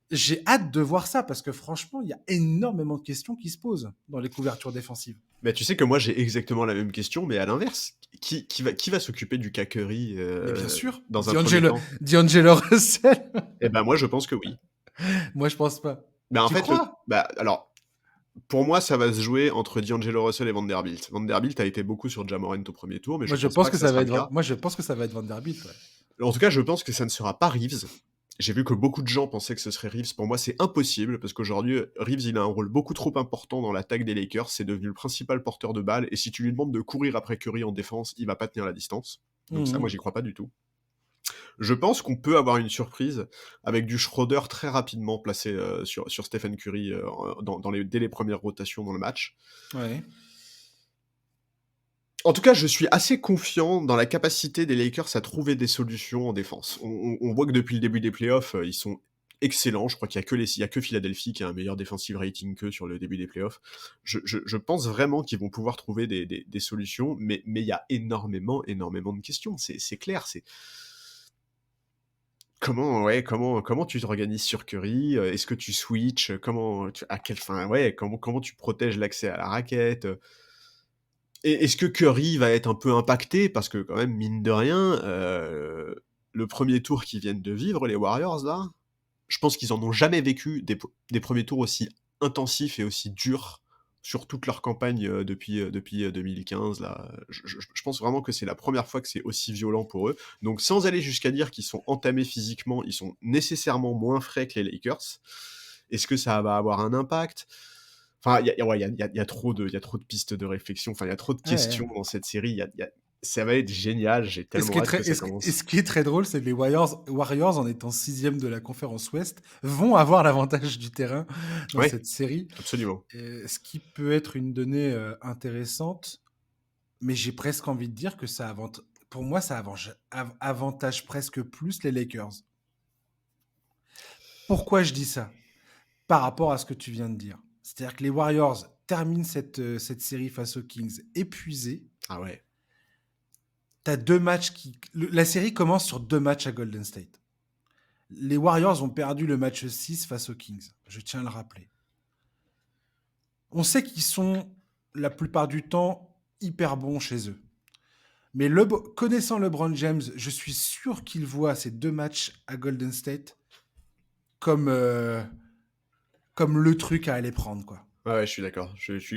J'ai hâte de voir ça parce que franchement, il y a énormément de questions qui se posent dans les couvertures défensives. Mais tu sais que moi, j'ai exactement la même question, mais à l'inverse. Qui va s'occuper du Curry Mais bien sûr, dans un premier temps? D'Angelo Russell. Eh ben moi, je pense que oui. Moi, je pense pas. Ben en Tu fait, crois? alors, pour moi, ça va se jouer entre D'Angelo Russell et Vanderbilt. Vanderbilt a été beaucoup sur Ja Morant au premier tour, mais Moi, je je pense pense pas que que ça ça va sera le être. cas. Moi, je pense que ça va être Vanderbilt. Ouais. En tout cas, je pense que ça ne sera pas Reeves. J'ai vu que beaucoup de gens pensaient que ce serait Reeves. Pour moi, c'est impossible parce qu'aujourd'hui, Reeves, il a un rôle beaucoup trop important dans l'attaque des Lakers. C'est devenu le principal porteur de balle. Et si tu lui demandes de courir après Curry en défense, il va pas tenir la distance. Donc ça, moi, Mhm. j'y crois pas du tout. Je pense qu'on peut avoir une surprise avec du Schroeder très rapidement placé sur Stephen Curry dès les premières rotations dans le match. Ouais. En tout cas, je suis assez confiant dans la capacité des Lakers à trouver des solutions en défense. On voit que depuis le début des playoffs, ils sont excellents. Je crois qu'il y a que Philadelphie qui a un meilleur defensive rating qu'eux sur le début des playoffs. Je pense vraiment qu'ils vont pouvoir trouver des solutions, mais il y a énormément de questions. C'est clair. Comment tu t'organises sur Curry? Est-ce que tu switches? À quelle fin? Ouais, comment tu protèges l'accès à la raquette? Et est-ce que Curry va être un peu impacté? Parce que quand même, mine de rien, le premier tour qu'ils viennent de vivre, les Warriors, là, je pense qu'ils en ont jamais vécu des premiers tours aussi intensifs et aussi durs sur toute leur campagne depuis 2015. Là. Je pense vraiment que c'est la première fois que c'est aussi violent pour eux. Donc sans aller jusqu'à dire qu'ils sont entamés physiquement, ils sont nécessairement moins frais que les Lakers. Est-ce que ça va avoir un impact? Enfin, il y a trop de pistes de réflexion. Enfin, il y a trop de Ouais, ouais. questions dans cette série. Ça va être génial. J'ai tellement hâte que ça Et commence. ce qui est très drôle, c'est que les Warriors, en étant sixième de la conférence Ouest, vont avoir l'avantage du terrain dans Ouais, cette série. absolument. Ce qui peut être une donnée intéressante, mais j'ai presque envie de dire que pour moi, ça avantage presque plus les Lakers. Pourquoi je dis ça? Par rapport à ce que tu viens de dire. C'est-à-dire que les Warriors terminent cette série face aux Kings épuisés. Ah ouais. T'as deux matchs la série commence sur deux matchs à Golden State. Les Warriors ont perdu le match 6 face aux Kings. Je tiens à le rappeler. On sait qu'ils sont, la plupart du temps, hyper bons chez eux. Mais connaissant LeBron James, je suis sûr qu'il voit ces deux matchs à Golden State comme, comme le truc à aller prendre, quoi. Ouais, je suis d'accord.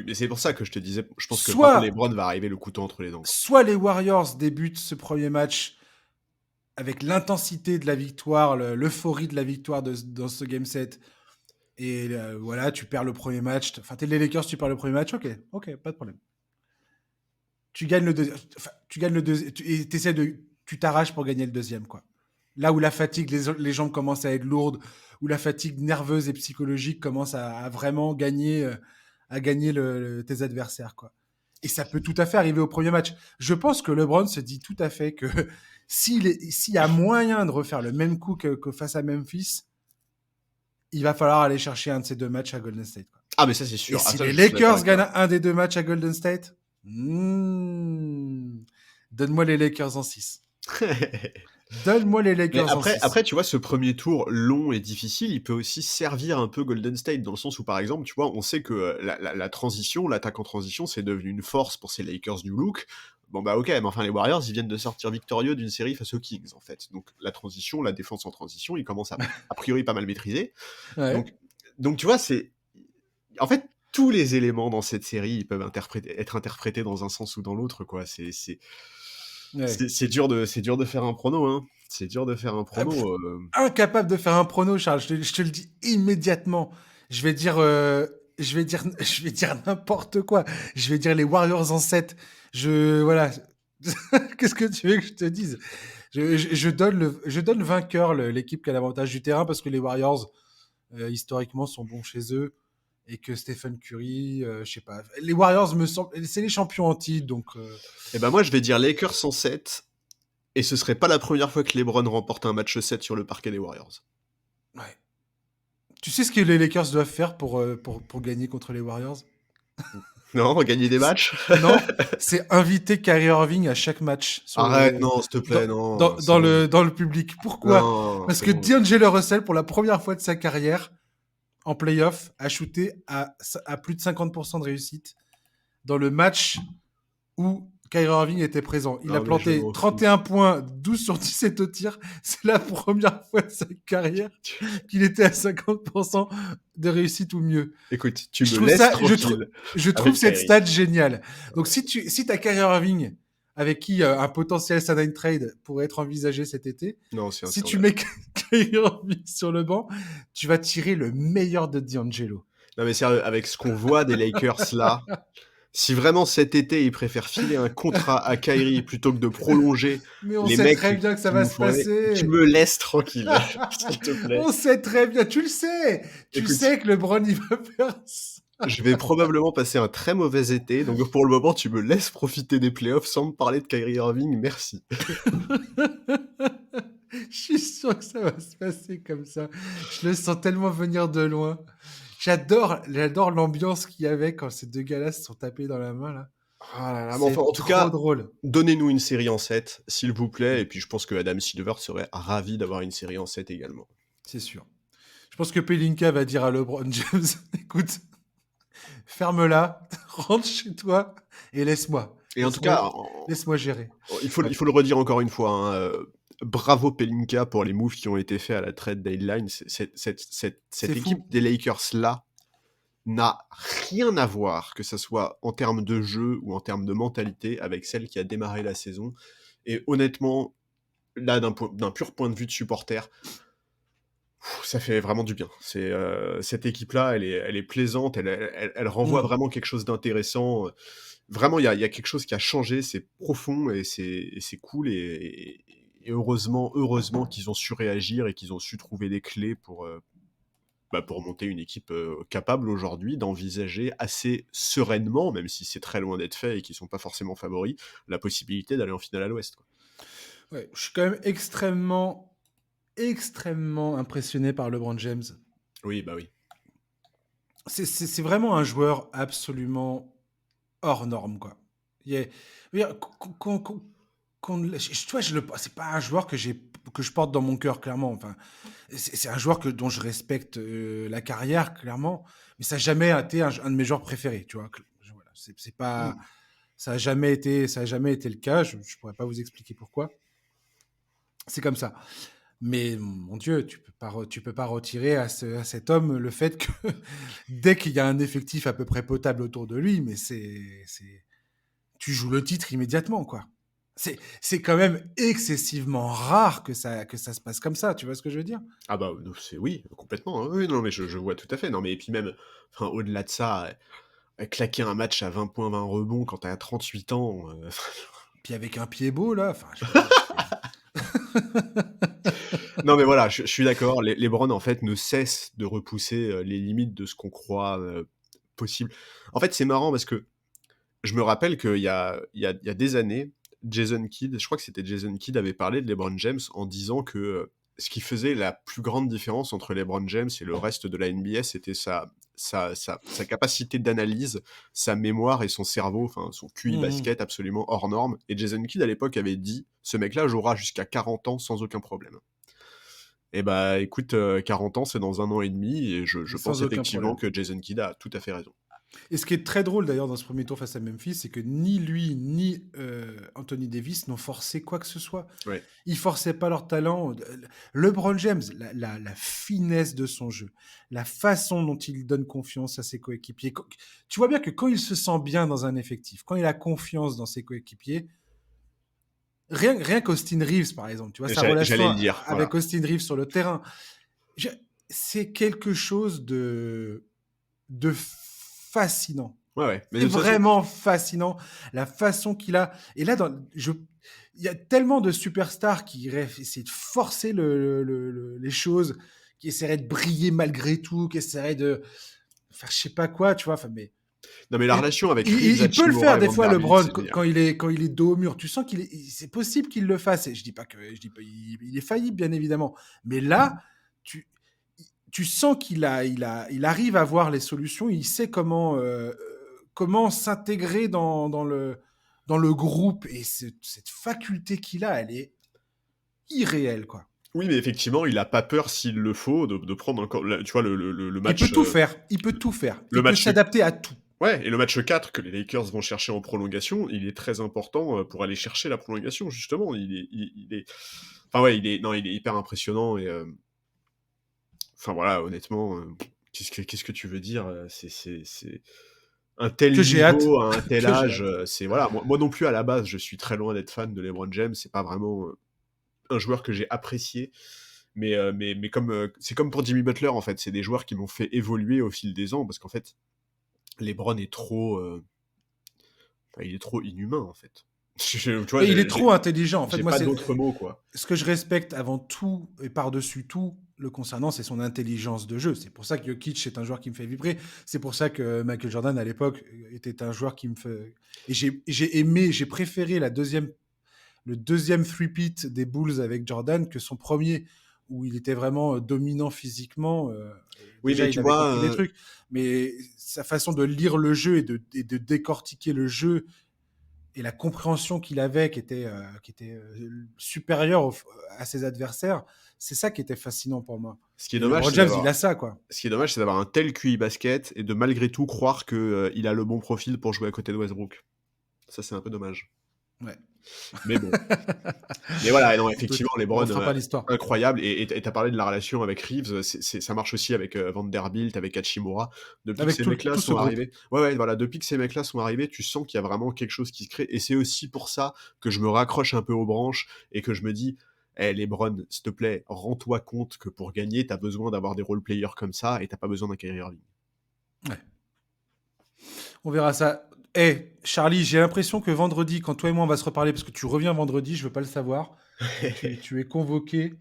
Mais c'est pour ça que je te disais, je pense que contre les Soit, Browns va arriver le couteau entre les dents, quoi. soit les Warriors débutent ce premier match avec l'intensité de la victoire, l'euphorie de la victoire dans ce game set. Et voilà, tu perds le premier match. Enfin, t'es les Lakers, tu perds le premier match. Ok, pas de problème. Tu gagnes le deuxième. Enfin, tu gagnes le deuxième. Tu t'arraches pour gagner le deuxième, quoi. Là où la fatigue, les jambes commencent à être lourdes, où la fatigue nerveuse et psychologique commence à vraiment gagner tes adversaires, quoi. Et ça peut tout à fait arriver au premier match. Je pense que LeBron se dit tout à fait que s'il y a moyen de refaire le même coup que face à Memphis, il va falloir aller chercher un de ces deux matchs à Golden State, quoi. Ah, mais ça, c'est Et sûr. Ah, si ça, les je suis d'accord Lakers avec toi. gagnent un des deux matchs à Golden State, donne-moi les Lakers en 6. Donne-moi les Mais Lakers en 6. après, tu vois, ce premier tour long et difficile, il peut aussi servir un peu Golden State, dans le sens où, par exemple, tu vois, on sait que la transition, l'attaque en transition, c'est devenu une force pour ces Lakers New Look. Bon, bah ok, mais enfin, les Warriors, ils viennent de sortir victorieux d'une série face aux Kings, en fait. Donc, la transition, la défense en transition, ils commencent a priori pas mal maîtriser. Ouais. Donc, tu vois, en fait, tous les éléments dans cette série, ils peuvent être interprétés dans un sens ou dans l'autre, quoi. Ouais. C'est dur de faire un prono, hein. C'est dur de faire un Ah, prono. incapable de faire un prono, Charles. Je te le dis immédiatement. Je vais dire, je vais dire n'importe quoi. Je vais dire les Warriors en 7. Voilà. Qu'est-ce que tu veux que je te dise? Je donne le vainqueur, l'équipe qui a l'avantage du terrain, parce que les Warriors, historiquement, sont bons chez eux. Et que Stephen Curry, je sais pas. Les Warriors me semblent, c'est les champions en titre, donc. Et ben moi, je vais dire Lakers 107, et ce serait pas la première fois que LeBron remporte un match 7 sur le parquet des Warriors. Ouais. Tu sais ce que les Lakers doivent faire pour gagner contre les Warriors? Non, gagner des matchs? Non, c'est inviter Kyrie Irving à chaque match Arrête, non, s'il te plaît, non, c'est dans bon. dans le public. Pourquoi? Non, Parce c'est que bon. D'Angelo Russell, pour la première fois de sa carrière, en playoff, a shooté à plus de 50% de réussite dans le match où Kyrie Irving était présent. Il a Non, mais je planté m'en fous. 31 points, 12 sur 17 au tir. C'est la première fois de sa carrière qu'il était à 50% de réussite ou mieux. Écoute, tu Je me trouve laisses ça, tranquille je trouve avec cette Kyrie. stat géniale. Donc si t'as Kyrie Irving, avec qui un potentiel sign trade pourrait être envisagé cet été, Non, c'est si tu scandale. mets Kyrie Irving sur le banc, tu vas tirer le meilleur de D'Angelo. Non, mais sérieux, avec ce qu'on voit des Lakers là, si vraiment cet été ils préfèrent filer un contrat à Kyrie plutôt que de prolonger Mais on les sait mecs très bien que ça qui va nous se font rêver, tu passer. me laisses tranquille, s'il te plaît. On sait très bien, tu le sais. Tu Écoute, sais que LeBron, il va faire ça. je vais probablement passer un très mauvais été, donc pour le moment, tu me laisses profiter des playoffs sans me parler de Kyrie Irving, merci. Je suis sûr que ça va se passer comme ça. Je le sens tellement venir de loin. J'adore l'ambiance qu'il y avait quand ces deux gars-là se sont tapés dans la main, là. Ah là là, mais enfin, C'est en tout trop cas, drôle. donnez-nous une série en 7, s'il vous plaît, et puis je pense que Adam Silver serait ravi d'avoir une série en 7 également. C'est sûr. Je pense que Pelinka va dire à LeBron James, écoute, ferme-la, rentre chez toi et laisse-moi. Et en tout cas, Laisse-moi gérer. il Ouais. faut le redire encore une fois, hein, bravo Pelinka pour les moves qui ont été faits à la trade deadline. Cette équipe fou. des Lakers-là n'a rien à voir, que ce soit en termes de jeu ou en termes de mentalité, avec celle qui a démarré la saison. Et honnêtement, là, d'un pur point de vue de supporter, ça fait vraiment du bien. Cette équipe-là, elle est plaisante, elle renvoie Mm. vraiment quelque chose d'intéressant. Vraiment, il y a quelque chose qui a changé, c'est profond et c'est cool. Et heureusement qu'ils ont su réagir et qu'ils ont su trouver des clés pour monter une équipe capable aujourd'hui d'envisager assez sereinement, même si c'est très loin d'être fait et qu'ils sont pas forcément favoris, la possibilité d'aller en finale à l'Ouest, quoi. Ouais, je suis quand même extrêmement impressionné par LeBron James. Oui, bah oui. C'est vraiment un joueur absolument hors norme, quoi. Il est, je veux dire, tu vois, c'est pas un joueur que je porte dans mon cœur, clairement. Enfin, c'est un joueur dont je respecte la carrière, clairement, mais ça n'a jamais été un de mes joueurs préférés, tu vois. Voilà, c'est pas, Mm. ça a jamais été le cas. Je pourrais pas vous expliquer pourquoi. C'est comme ça. Mais mon Dieu, tu peux pas retirer à cet homme le fait que dès qu'il y a un effectif à peu près potable autour de lui, mais tu joues le titre immédiatement, quoi. C'est quand même excessivement rare que ça se passe comme ça, tu vois ce que je veux dire? Ah bah oui, complètement, hein. Oui, non, mais je vois tout à fait. Non, mais et puis même, enfin, au-delà de ça, claquer un match à 20 points, 20 rebonds quand t'as 38 ans, Puis avec un pied beau, là, enfin, je veux dire, non, mais voilà, je suis d'accord. Les Browns, en fait, ne cessent de repousser les limites de ce qu'on croit possible. En fait, c'est marrant parce que je me rappelle qu'il y a des années, Jason Kidd, je crois que c'était Jason Kidd, avait parlé de LeBron James en disant que ce qui faisait la plus grande différence entre LeBron James et le reste de la NBA, c'était sa capacité d'analyse, sa mémoire et son cerveau, enfin son QI Mhm. basket absolument hors norme. Et Jason Kidd, à l'époque, avait dit, ce mec-là jouera jusqu'à 40 ans sans aucun problème. Et bah écoute, 40 ans, c'est dans 1 an et demi, et je pense Sans aucun effectivement problème. que Jason Kidd a tout à fait raison. Et ce qui est très drôle d'ailleurs dans ce premier tour face à Memphis, c'est que ni lui ni Anthony Davis n'ont forcé quoi que ce soit. Ouais. Ils forçaient pas leur talent. LeBron James, la finesse de son jeu, la façon dont il donne confiance à ses coéquipiers. Tu vois bien que quand il se sent bien dans un effectif, quand il a confiance dans ses coéquipiers, rien qu'Austin Reeves par exemple, tu vois sa relation J'allais le dire, voilà. avec Austin Reeves sur le terrain, je- c'est quelque chose de fascinant. Ouais, ouais. Mais C'est de toute façon, vraiment fascinant la façon qu'il a. Et là, il y a tellement de superstars qui essaient de forcer les choses, qui essaieraient de briller malgré tout, qui essaieraient de faire je sais pas quoi, tu vois. Enfin, mais non, mais la et relation avec Reeves, il peut le faire Hachimura et des fois, Vanderbilt, LeBron, c'est génial. quand il est dos au mur. Tu sens c'est possible qu'il le fasse. Et je dis pas, il est faillible, bien évidemment. Mais là, tu, tu sens il arrive à voir les solutions. Il sait comment s'intégrer dans le groupe. Et cette faculté qu'il a, elle est irréelle, quoi. Oui, mais effectivement, il a pas peur, s'il le faut, de prendre encore, tu vois, le Il peut match, tout faire. Il peut tout faire. le Il peut match, s'adapter à tout. ouais, et le match 4 que les Lakers vont chercher en prolongation, il est très important pour aller chercher la prolongation, justement. Enfin ouais, non, il est hyper impressionnant et, enfin voilà, honnêtement, qu'est-ce que tu veux dire? C'est un tel Que j'ai hâte. niveau à un tel Que j'ai âge, hâte. c'est voilà, moi non plus à la base, je suis très loin d'être fan de LeBron James, c'est pas vraiment un joueur que j'ai apprécié. Mais comme, c'est comme pour Jimmy Butler, en fait. C'est des joueurs qui m'ont fait évoluer au fil des ans parce qu'en fait, LeBron est trop, enfin, il est trop inhumain, en fait. Tu vois, Et il est trop intelligent. En fait, j'ai moi, pas c'est d'autres mots, quoi. ce que je respecte avant tout et par-dessus tout le concernant, c'est son intelligence de jeu. C'est pour ça que Jokic est un joueur qui me fait vibrer. C'est pour ça que Michael Jordan, à l'époque, était un joueur qui me fait... Et j'ai préféré le deuxième three-peat des Bulls avec Jordan que son premier, où il était vraiment dominant physiquement. Oui, Déjà, mais il tu avait vois, compris des trucs, mais sa façon de lire le jeu et de décortiquer le jeu et la compréhension qu'il avait, qui était supérieure à ses adversaires, c'est ça qui était fascinant pour moi. ce qui est Et dommage, LeBron c'est James, il d'avoir a ça, quoi. ce qui est dommage, c'est d'avoir un tel QI basket et de malgré tout croire que, il a le bon profil pour jouer à côté de Westbrook. Ça, c'est un peu dommage. Ouais. Mais bon. Mais voilà, et non, Écoute, effectivement, on LeBron, refera pas l'histoire. incroyable. Et tu as parlé de la relation avec Reeves, ça marche aussi avec Vanderbilt, avec Hachimura. Depuis que Avec ces mecs-là tout ce sont groupe. arrivés, ouais, voilà, depuis que ces mecs-là sont arrivés, tu sens qu'il y a vraiment quelque chose qui se crée. Et c'est aussi pour ça que je me raccroche un peu aux branches et que je me dis, LeBron, s'il te plaît, rends-toi compte que pour gagner, t'as besoin d'avoir des role-players comme ça et t'as pas besoin d'un Kyrie Irving. Ouais. On verra ça. Charlie, j'ai l'impression que vendredi, quand toi et moi on va se reparler, parce que tu reviens vendredi, je veux pas le savoir, tu es convoqué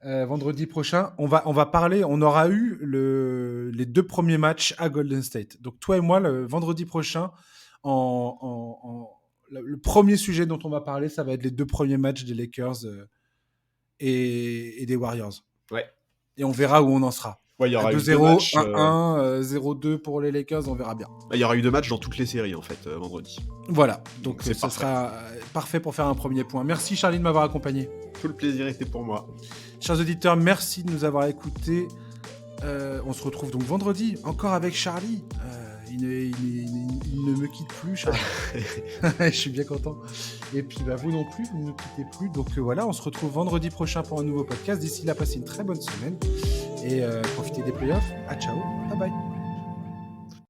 vendredi prochain. On va parler, on aura eu les 2 premiers matchs à Golden State. Donc toi et moi, le vendredi prochain, le premier sujet dont on va parler, ça va être les 2 premiers matchs des Lakers et des Warriors. Ouais. Et on verra où on en sera. Ouais, il y À aura eu deux 2-0, matchs. 1-1, 0-2 pour les Lakers, on verra bien. Il y aura eu deux matchs dans toutes les séries, en fait, vendredi. Voilà, donc c'est ça parfait. sera parfait pour faire un premier point. Merci Charlie de m'avoir accompagné. Tout le plaisir était pour moi. Chers auditeurs, merci de nous avoir écoutés. On se retrouve donc vendredi, encore avec Charlie. Il ne me quitte plus, Charlie. Je suis bien content. Et puis bah, vous non plus, vous ne nous quittez plus. Donc voilà, on se retrouve vendredi prochain pour un nouveau podcast. D'ici là, passez une très bonne semaine et profitez des playoffs. À ciao, bye bye.